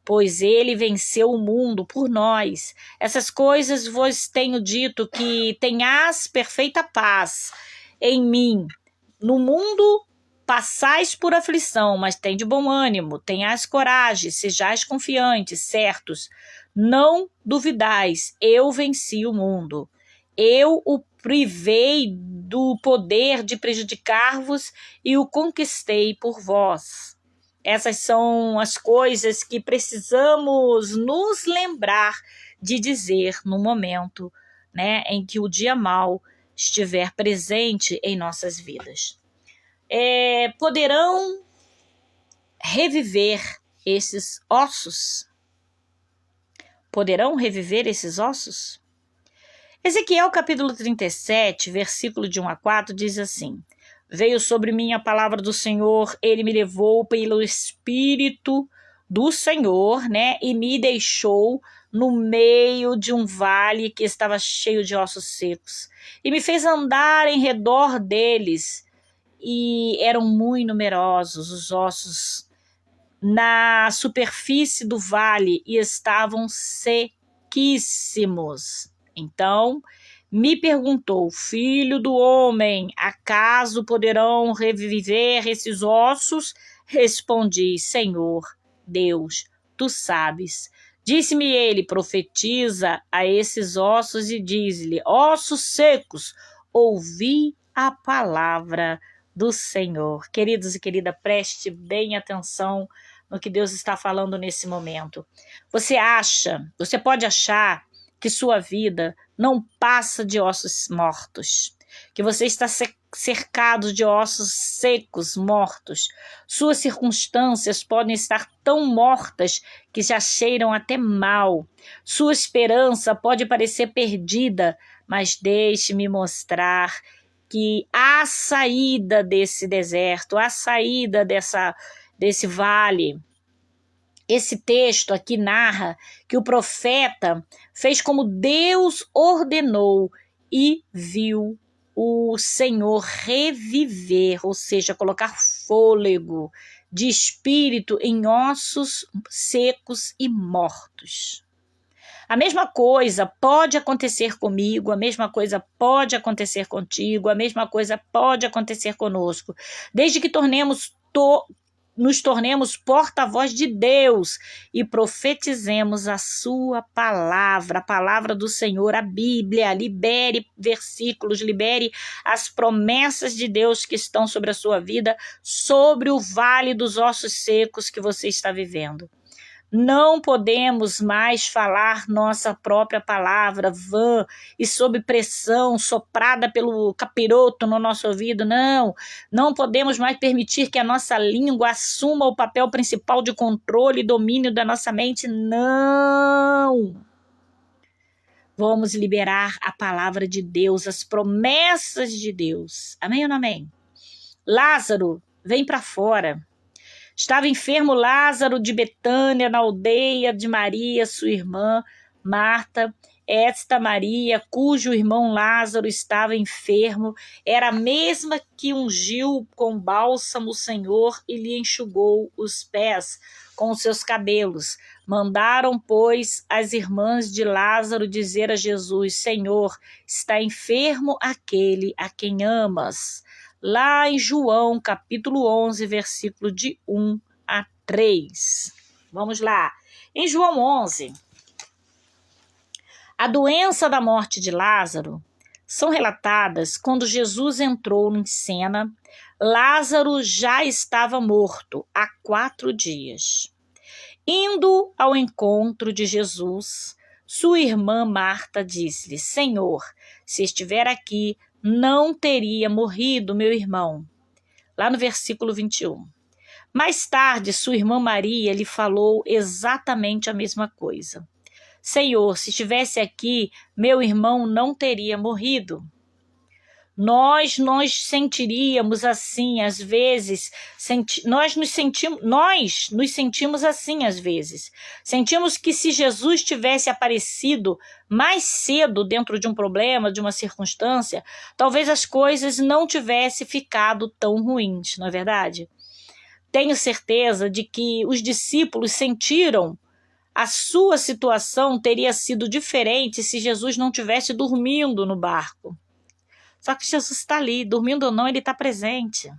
pois ele venceu o mundo por nós. Essas coisas vos tenho dito, que tenhas perfeita paz em mim. No mundo passais por aflição, mas tende bom ânimo, tenhas coragem, sejais confiantes, certos, não duvidais, eu venci o mundo. Eu o privei do poder de prejudicar-vos e o conquistei por vós. Essas são as coisas que precisamos nos lembrar de dizer no momento, né, em que o dia mau estiver presente em nossas vidas. Poderão reviver esses ossos? Poderão reviver esses ossos? Ezequiel capítulo 37, versículo de 1 a 4, diz assim: Veio sobre mim a palavra do Senhor, ele me levou pelo Espírito do Senhor, né, e me deixou no meio de um vale que estava cheio de ossos secos, e me fez andar em redor deles, e eram muito numerosos os ossos na superfície do vale, e estavam sequíssimos. Então me perguntou: filho do homem, acaso poderão reviver esses ossos? Respondi: Senhor Deus, tu sabes. Disse-me ele: profetiza a esses ossos e diz-lhe: ossos secos, ouvi a palavra do Senhor. Queridos e querida, preste bem atenção no que Deus está falando nesse momento. Você pode achar que sua vida não passa de ossos mortos, que você está cercado de ossos secos, mortos. Suas circunstâncias podem estar tão mortas que já cheiram até mal. Sua esperança pode parecer perdida, mas deixe-me mostrar que há saída desse deserto, há saída desse vale. Esse texto aqui narra que o profeta fez como Deus ordenou e viu o Senhor reviver, ou seja, colocar fôlego de espírito em ossos secos e mortos. A mesma coisa pode acontecer comigo, a mesma coisa pode acontecer contigo, a mesma coisa pode acontecer conosco, desde que nos tornemos porta-voz de Deus e profetizemos a sua palavra, a palavra do Senhor, a Bíblia. Libere versículos, libere as promessas de Deus que estão sobre a sua vida, sobre o vale dos ossos secos que você está vivendo. Não podemos mais falar nossa própria palavra vã e sob pressão, soprada pelo capiroto no nosso ouvido. Não podemos mais permitir que a nossa língua assuma o papel principal de controle e domínio da nossa mente. Não! Vamos liberar a palavra de Deus, as promessas de Deus. Amém ou não amém? Lázaro, vem para fora. Estava enfermo Lázaro de Betânia, na aldeia de Maria, sua irmã Marta. Esta Maria, cujo irmão Lázaro estava enfermo, era a mesma que ungiu com bálsamo o Senhor e lhe enxugou os pés com os seus cabelos. Mandaram, pois, as irmãs de Lázaro dizer a Jesus: Senhor, está enfermo aquele a quem amas. Lá em João, capítulo 11, versículo de 1 a 3. Vamos lá. Em João 11, a doença da morte de Lázaro são relatadas quando Jesus entrou em cena. Lázaro já estava morto há 4 dias. Indo ao encontro de Jesus, sua irmã Marta disse-lhe: Senhor, se estiver aqui, não teria morrido meu irmão. Lá no versículo 21. Mais tarde, sua irmã Maria lhe falou exatamente a mesma coisa. Senhor, se estivesse aqui, meu irmão não teria morrido. Nós nos sentiríamos assim às vezes, nós nos sentimos assim às vezes. Sentimos que se Jesus tivesse aparecido mais cedo dentro de um problema, de uma circunstância, talvez as coisas não tivessem ficado tão ruins, não é verdade? Tenho certeza de que os discípulos sentiram a sua situação teria sido diferente se Jesus não tivesse dormindo no barco. Só que Jesus está ali, dormindo ou não, ele está presente.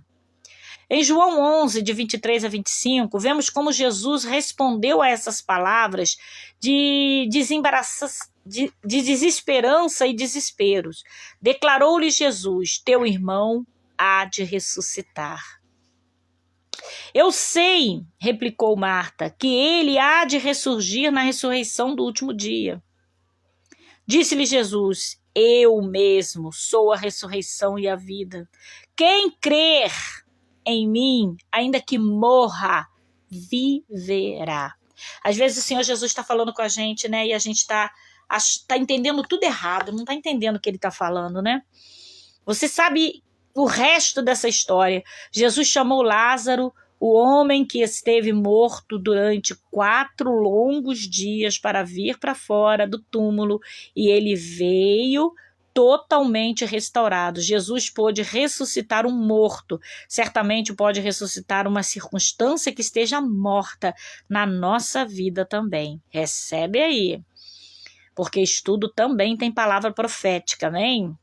Em João 11, de 23 a 25, vemos como Jesus respondeu a essas palavras de desesperança e desesperos. Declarou-lhe Jesus: teu irmão há de ressuscitar. Eu sei, replicou Marta, que ele há de ressurgir na ressurreição do último dia. Disse-lhe Jesus: eu mesmo sou a ressurreição e a vida. Quem crer em mim, ainda que morra, viverá. Às vezes o Senhor Jesus está falando com a gente, né? E a gente está entendendo tudo errado, não está entendendo o que ele está falando, né? Você sabe o resto dessa história. Jesus chamou Lázaro, o homem que esteve morto durante 4 longos dias, para vir para fora do túmulo, e ele veio totalmente restaurado. Jesus pôde ressuscitar um morto, certamente pode ressuscitar uma circunstância que esteja morta na nossa vida também. Recebe aí, porque estudo também tem palavra profética, amém?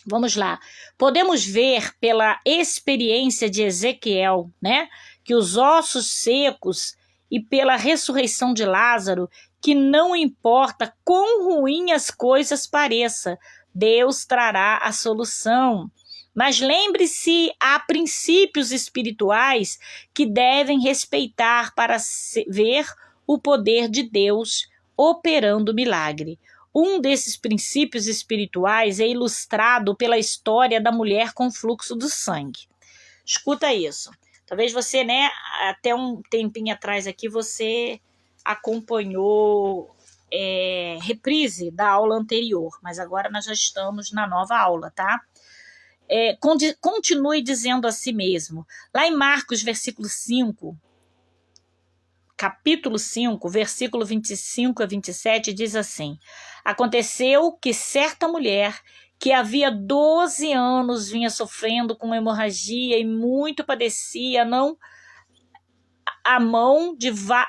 Vamos lá. Podemos ver pela experiência de Ezequiel, né, que os ossos secos, e pela ressurreição de Lázaro, que não importa quão ruim as coisas pareçam, Deus trará a solução. Mas lembre-se, há princípios espirituais que devem respeitar para ver o poder de Deus operando o milagre. Um desses princípios espirituais é ilustrado pela história da mulher com fluxo do sangue. Escuta isso. Talvez você, né, até um tempinho atrás aqui, você acompanhou reprise da aula anterior, mas agora nós já estamos na nova aula, tá? Continue dizendo a si mesmo. Lá em Marcos, capítulo 5, versículo 25 a 27, diz assim: aconteceu que certa mulher que havia 12 anos vinha sofrendo com hemorragia e muito padecia,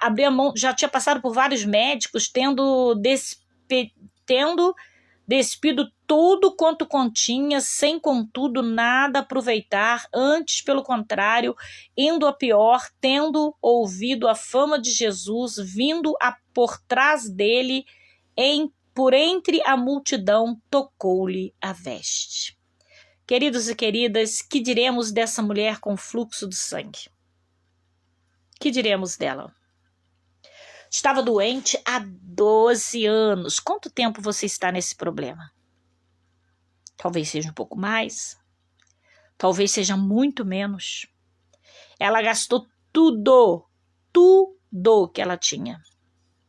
abrir a mão, já tinha passado por vários médicos, tendo despido tudo quanto continha, sem contudo nada aproveitar, antes pelo contrário, indo a pior, tendo ouvido a fama de Jesus, vindo por trás dele, por entre a multidão, tocou-lhe a veste. Queridos e queridas, que diremos dessa mulher com fluxo do sangue? Que diremos dela? Estava doente há 12 anos. Quanto tempo você está nesse problema? Talvez seja um pouco mais. Talvez seja muito menos. Ela gastou tudo que ela tinha,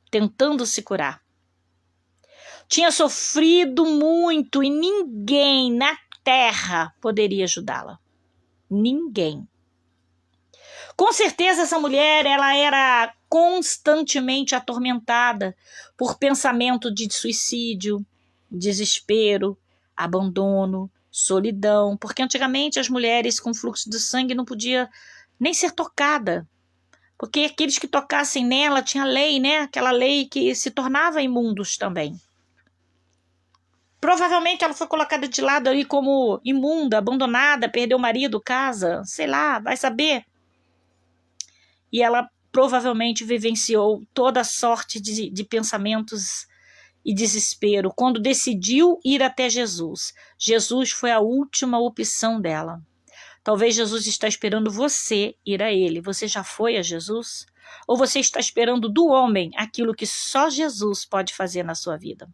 tentando se curar. Tinha sofrido muito e ninguém na terra poderia ajudá-la. Ninguém. Com certeza essa mulher, ela era constantemente atormentada por pensamento de suicídio, desespero, abandono, solidão, porque antigamente as mulheres com fluxo de sangue não podiam nem ser tocada, porque aqueles que tocassem nela tinha lei, né? Aquela lei que se tornava imundos também. Provavelmente ela foi colocada de lado aí como imunda, abandonada, perdeu o marido, casa, sei lá, vai saber. E ela provavelmente vivenciou toda sorte de pensamentos e desespero quando decidiu ir até Jesus. Jesus foi a última opção dela. Talvez Jesus está esperando você ir a ele. Você já foi a Jesus? Ou você está esperando do homem aquilo que só Jesus pode fazer na sua vida?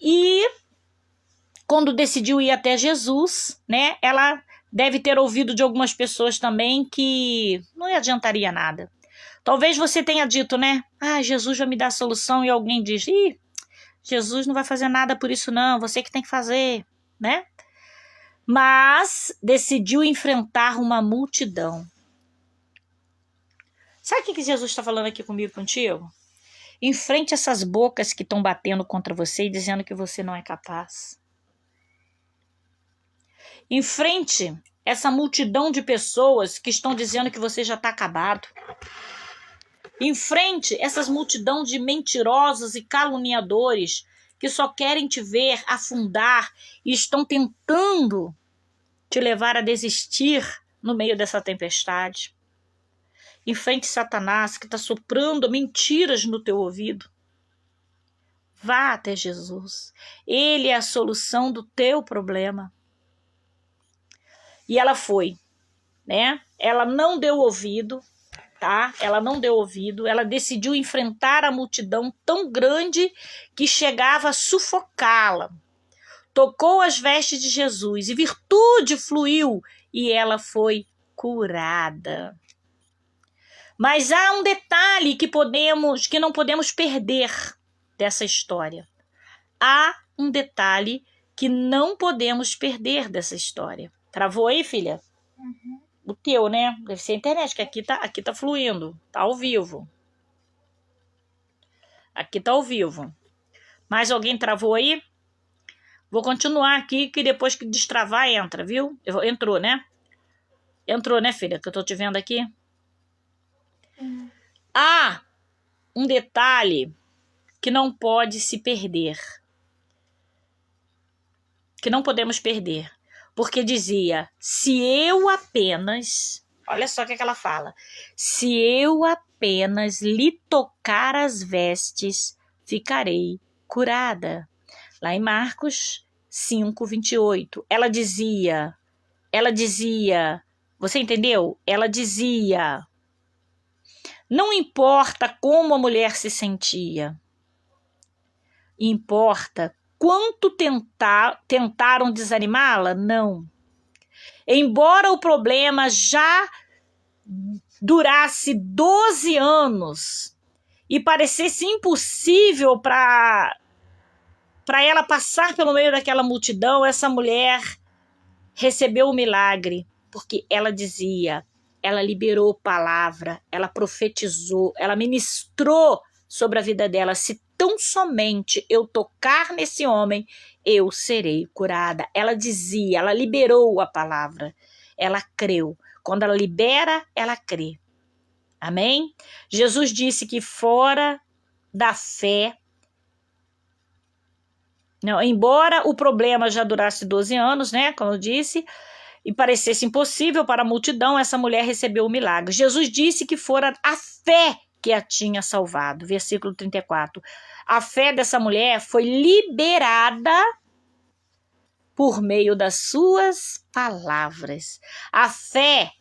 E quando decidiu ir até Jesus, né, ela deve ter ouvido de algumas pessoas também que não adiantaria nada. Talvez você tenha dito, né, Jesus vai me dar a solução, e alguém diz, Jesus não vai fazer nada por isso não, você que tem que fazer, né? Mas decidiu enfrentar uma multidão. Sabe o que Jesus está falando aqui comigo, contigo? Enfrente essas bocas que estão batendo contra você e dizendo que você não é capaz. Enfrente essa multidão de pessoas que estão dizendo que você já está acabado. Enfrente essas multidão de mentirosos e caluniadores que só querem te ver afundar e estão tentando te levar a desistir no meio dessa tempestade. Enfrente Satanás que está soprando mentiras no teu ouvido. Vá até Jesus. Ele é a solução do teu problema. E ela foi, né? Ela não deu ouvido, tá? Ela não deu ouvido. Ela decidiu enfrentar a multidão tão grande que chegava a sufocá-la. Tocou as vestes de Jesus e virtude fluiu e ela foi curada. Mas há um detalhe que não podemos perder dessa história. Há um detalhe que não podemos perder dessa história. Travou aí, filha? Uhum. O teu, né? Deve ser a internet, que aqui tá fluindo. Tá ao vivo. Aqui tá ao vivo. Mais alguém travou aí? Vou continuar aqui, que depois que destravar, entra, viu? Entrou, né? Entrou, né, filha? Que eu tô te vendo aqui. Há um detalhe que não pode se perder. Que não podemos perder. Porque dizia, se eu apenas... Olha só o que ela fala. Se eu apenas lhe tocar as vestes, ficarei curada. Lá em Marcos 5:28. Ela dizia... Você entendeu? Ela dizia... Não importa como a mulher se sentia. Importa quanto tentaram desanimá-la? Não. Embora o problema já durasse 12 anos e parecesse impossível para ela passar pelo meio daquela multidão, essa mulher recebeu o milagre, porque ela dizia, ela liberou palavra, ela profetizou, ela ministrou sobre a vida dela. Se tão somente eu tocar nesse homem, eu serei curada. Ela dizia, ela liberou a palavra, ela creu. Quando ela libera, ela crê. Amém? Jesus disse que fora da fé, não, embora o problema já durasse 12 anos, né, como eu disse, e parecesse impossível para a multidão, essa mulher recebeu o milagre. Jesus disse que fora a fé que a tinha salvado. Versículo 34. A fé dessa mulher foi liberada por meio das suas palavras. A fé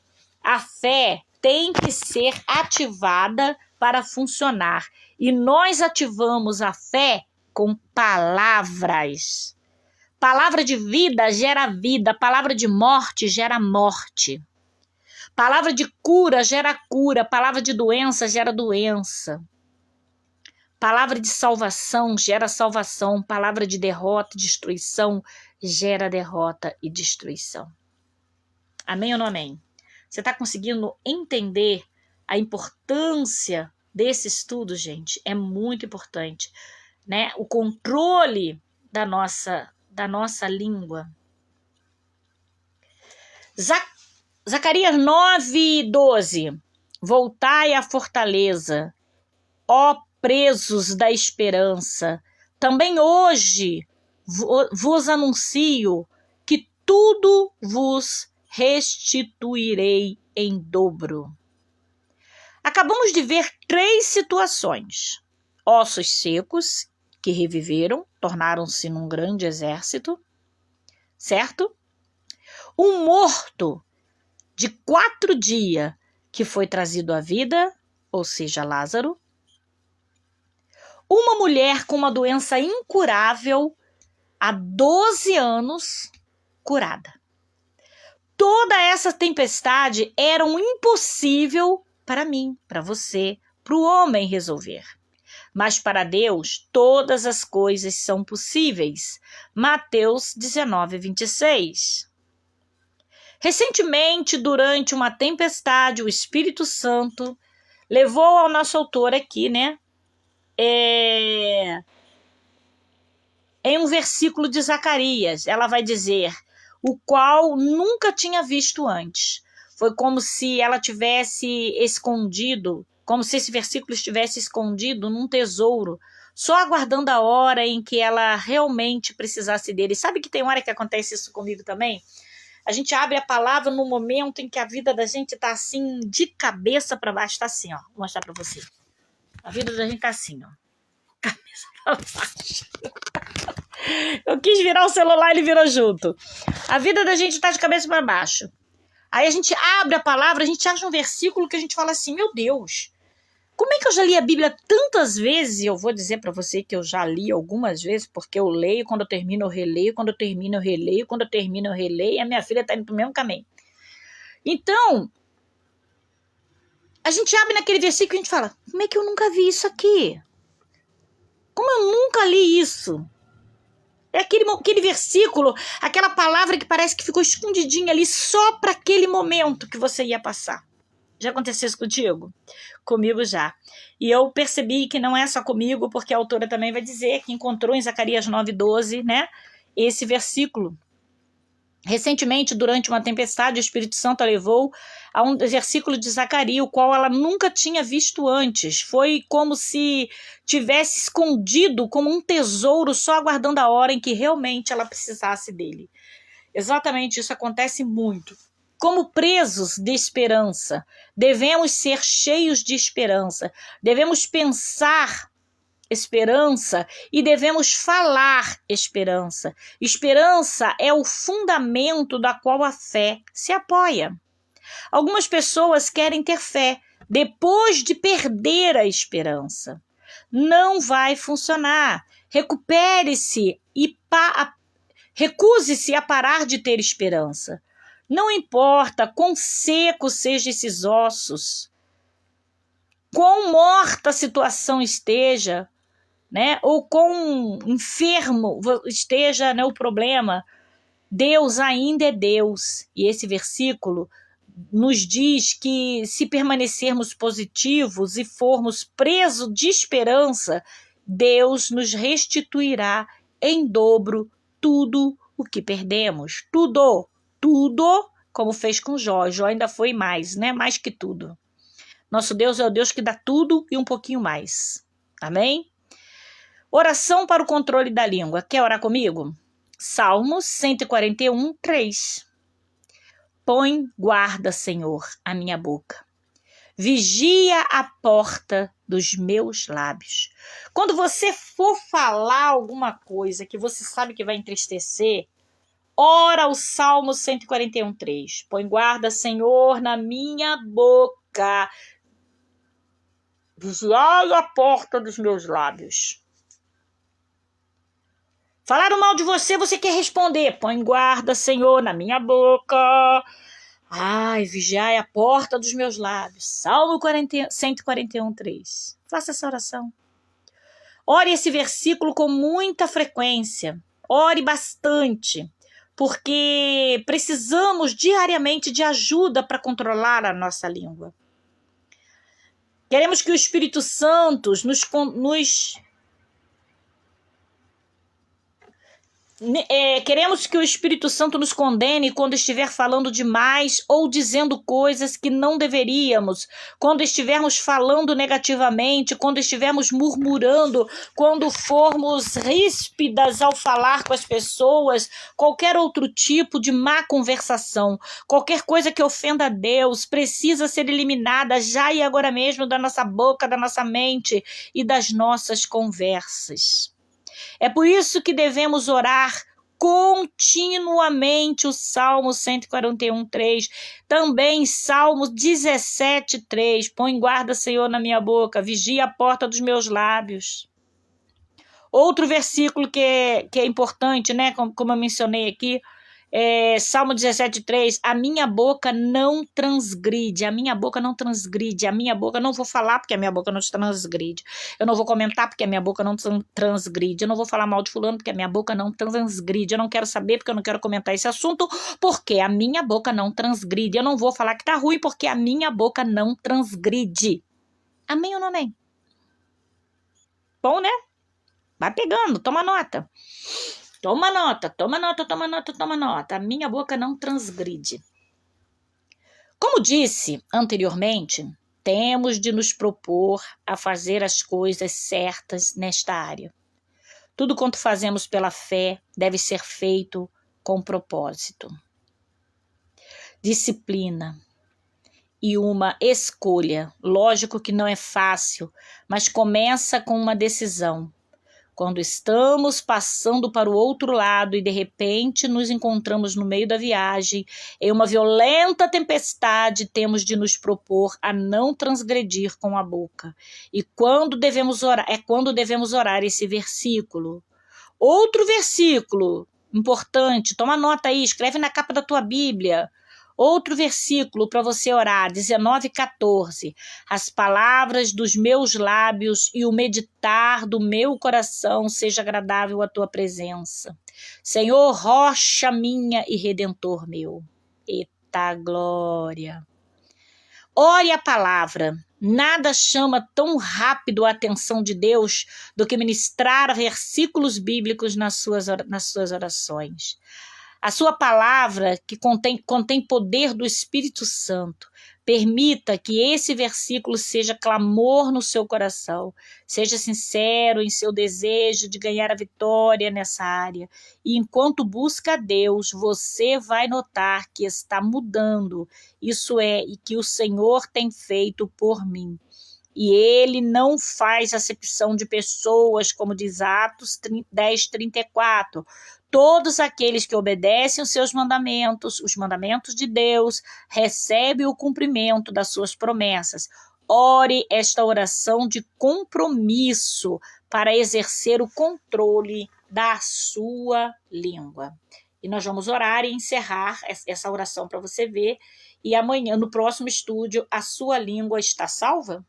tem que ser ativada para funcionar. E nós ativamos a fé com palavras. Palavra de vida gera vida, palavra de morte gera morte. Palavra de cura gera cura, palavra de doença gera doença. Palavra de salvação gera salvação, palavra de derrota e destruição gera derrota e destruição. Amém ou não amém? Você está conseguindo entender a importância desse estudo, gente? É muito importante, né? O controle da nossa língua. Zacarias 9:12. Voltai à fortaleza, ó presos da esperança. Também hoje vos anuncio que tudo vos restituirei em dobro. Acabamos de ver 3 situações. Ossos secos, que reviveram, tornaram-se num grande exército, certo? Um morto de 4 dias, que foi trazido à vida, ou seja, Lázaro. Uma mulher com uma doença incurável, há 12 anos, curada. Toda essa tempestade era um impossível para mim, para você, para o homem resolver. Mas para Deus, todas as coisas são possíveis. Mateus 19:26. Recentemente, durante uma tempestade, o Espírito Santo levou ao nosso autor aqui, né? Em um versículo de Zacarias, ela vai dizer, o qual nunca tinha visto antes. Foi como se ela tivesse escondido, como se esse versículo estivesse escondido num tesouro, só aguardando a hora em que ela realmente precisasse dele. Sabe que tem hora que acontece isso comigo também? A gente abre a palavra no momento em que a vida da gente tá assim, de cabeça para baixo, tá assim, ó. Vou mostrar para você. A vida da gente tá assim, ó. Cabeça para baixo. Eu quis virar o celular e ele virou junto. A vida da gente tá de cabeça para baixo. Aí a gente abre a palavra, a gente acha um versículo que a gente fala assim, meu Deus, como é que eu já li a Bíblia tantas vezes? E eu vou dizer para você que eu já li algumas vezes, porque eu leio, quando eu termino eu releio, quando eu termino eu releio, quando eu termino eu releio, e a minha filha tá indo pro mesmo caminho. Então, a gente abre naquele versículo e a gente fala, como é que eu nunca vi isso aqui? Como eu nunca li isso? É aquele versículo, aquela palavra que parece que ficou escondidinha ali só para aquele momento que você ia passar. Já aconteceu isso contigo? Comigo já. E eu percebi que não é só comigo, porque a autora também vai dizer que encontrou em Zacarias 9:12, né, esse versículo. Recentemente, durante uma tempestade, o Espírito Santo a levou a um versículo de Zacarias, o qual ela nunca tinha visto antes. Foi como se tivesse escondido como um tesouro, só aguardando a hora em que realmente ela precisasse dele. Exatamente, isso acontece muito. Como presos de esperança, devemos ser cheios de esperança, devemos pensar esperança e devemos falar esperança. Esperança é o fundamento da qual a fé se apoia. Algumas pessoas querem ter fé depois de perder a esperança. Não vai funcionar. Recupere-se e recuse-se a parar de ter esperança. Não importa quão seco sejam esses ossos, quão morta a situação esteja, né? Ou quão enfermo esteja, né, o problema, Deus ainda é Deus. E esse versículo nos diz que se permanecermos positivos e formos presos de esperança, Deus nos restituirá em dobro tudo o que perdemos. Tudo, como fez com Jó. Jó ainda foi mais, né? Mais que tudo. Nosso Deus é o Deus que dá tudo e um pouquinho mais. Amém? Oração para o controle da língua. Quer orar comigo? Salmos 141, 3. Põe guarda, Senhor, a minha boca. Vigia a porta dos meus lábios. Quando você for falar alguma coisa que você sabe que vai entristecer, ora o Salmo 141, 3. Põe guarda, Senhor, na minha boca. Vigiai a porta dos meus lábios. Falaram mal de você, você quer responder. Põe guarda, Senhor, na minha boca. Ai, vigiai a porta dos meus lábios. Salmo 141, 3. Faça essa oração. Ore esse versículo com muita frequência. Ore bastante. porque precisamos diariamente de ajuda para controlar a nossa língua. Queremos que o Espírito Santo queremos que o Espírito Santo nos condene quando estiver falando demais ou dizendo coisas que não deveríamos, quando estivermos falando negativamente, quando estivermos murmurando, quando formos ríspidas ao falar com as pessoas, qualquer outro tipo de má conversação, qualquer coisa que ofenda a Deus precisa ser eliminada já e agora mesmo da nossa boca, da nossa mente e das nossas conversas. É por isso que devemos orar continuamente o Salmo 141:3, também Salmo 17:3, põe guarda, Senhor, na minha boca, vigia a porta dos meus lábios. Outro versículo que é importante, né, como eu mencionei aqui, Salmo 17:3, a minha boca não transgride, a minha boca não transgride, a minha boca, não vou falar porque a minha boca não transgride, eu não vou comentar porque a minha boca não transgride, eu não vou falar mal de fulano porque a minha boca não transgride, eu não quero saber porque eu não quero comentar esse assunto porque a minha boca não transgride, eu não vou falar que tá ruim porque a minha boca não transgride. Amém ou não amém? Bom, né? Vai pegando, toma nota. Toma nota, toma nota, toma nota, toma nota. A minha boca não transgride. Como disse anteriormente, temos de nos propor a fazer as coisas certas nesta área. Tudo quanto fazemos pela fé deve ser feito com propósito, disciplina e uma escolha. Lógico que não é fácil, mas começa com uma decisão. Quando estamos passando para o outro lado e de repente nos encontramos no meio da viagem, em uma violenta tempestade, temos de nos propor a não transgredir com a boca. E quando devemos orar esse versículo. Outro versículo importante, toma nota aí, escreve na capa da tua Bíblia. Outro versículo para você orar, 19:14. As palavras dos meus lábios e o meditar do meu coração seja agradável à tua presença. Senhor, rocha minha e redentor meu. Eita glória! Ore a palavra. Nada chama tão rápido a atenção de Deus do que ministrar versículos bíblicos nas suas orações. A sua palavra, que contém poder do Espírito Santo, permita que esse versículo seja clamor no seu coração. Seja sincero em seu desejo de ganhar a vitória nessa área. E enquanto busca a Deus, você vai notar que está mudando. Isso e que o Senhor tem feito por mim. E ele não faz acepção de pessoas, como diz Atos 10:34. Todos aqueles que obedecem os seus mandamentos, os mandamentos de Deus, recebem o cumprimento das suas promessas. Ore esta oração de compromisso para exercer o controle da sua língua. E nós vamos orar e encerrar essa oração para você ver. E amanhã, no próximo estúdio, a sua língua está salva?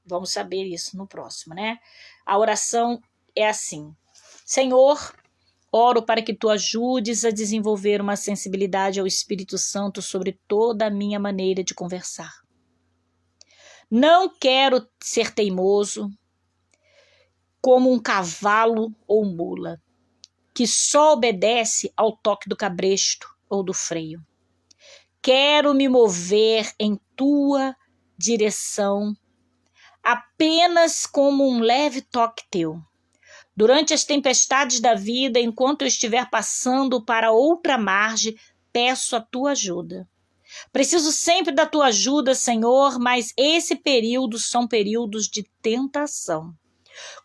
Vamos saber isso no próximo, né? A oração é assim: Senhor, oro para que tu ajudes a desenvolver uma sensibilidade ao Espírito Santo sobre toda a minha maneira de conversar. Não quero ser teimoso como um cavalo ou mula, que só obedece ao toque do cabresto ou do freio. Quero me mover em tua direção apenas como um leve toque teu. Durante as tempestades da vida, enquanto eu estiver passando para outra margem, peço a tua ajuda. Preciso sempre da tua ajuda, Senhor, mas esse período são períodos de tentação.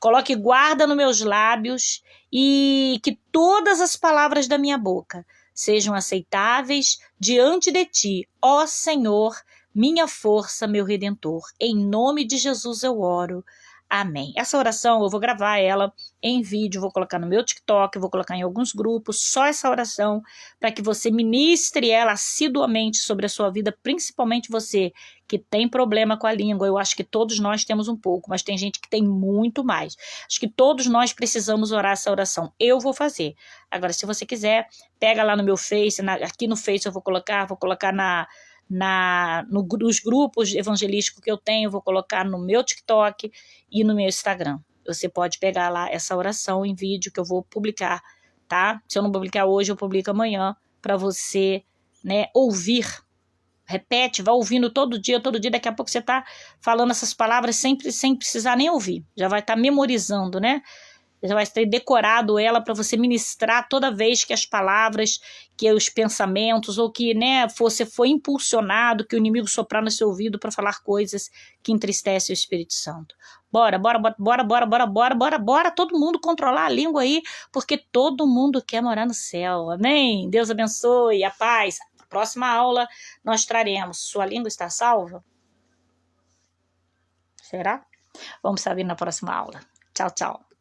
Coloque guarda nos meus lábios e que todas as palavras da minha boca sejam aceitáveis diante de ti, ó Senhor, minha força, meu Redentor. Em nome de Jesus eu oro. Amém. Essa oração eu vou gravar ela em vídeo, vou colocar no meu TikTok, vou colocar em alguns grupos, só essa oração, para que você ministre ela assiduamente sobre a sua vida, principalmente você que tem problema com a língua. Eu acho que todos nós temos um pouco, mas tem gente que tem muito mais. Acho que todos nós precisamos orar essa oração. Eu vou fazer. Agora, se você quiser, pega lá no meu Face, aqui no Face eu vou colocar nos grupos evangelísticos que eu tenho, vou colocar no meu TikTok e no meu Instagram. Você pode pegar lá essa oração em vídeo que eu vou publicar, tá? Se eu não publicar hoje, eu publico amanhã, para você, né, ouvir. Repete, vai ouvindo todo dia, daqui a pouco você tá falando essas palavras sem precisar nem ouvir. Já vai estar memorizando, né? Você vai ter decorado ela para você ministrar toda vez que as palavras, que os pensamentos, ou que, né, você foi impulsionado, que o inimigo soprar no seu ouvido para falar coisas que entristecem o Espírito Santo. Bora, todo mundo controlar a língua aí, porque todo mundo quer morar no céu, amém? Deus abençoe, a paz. Na próxima aula nós traremos, sua língua está salva? Será? Vamos saber na próxima aula. Tchau, tchau.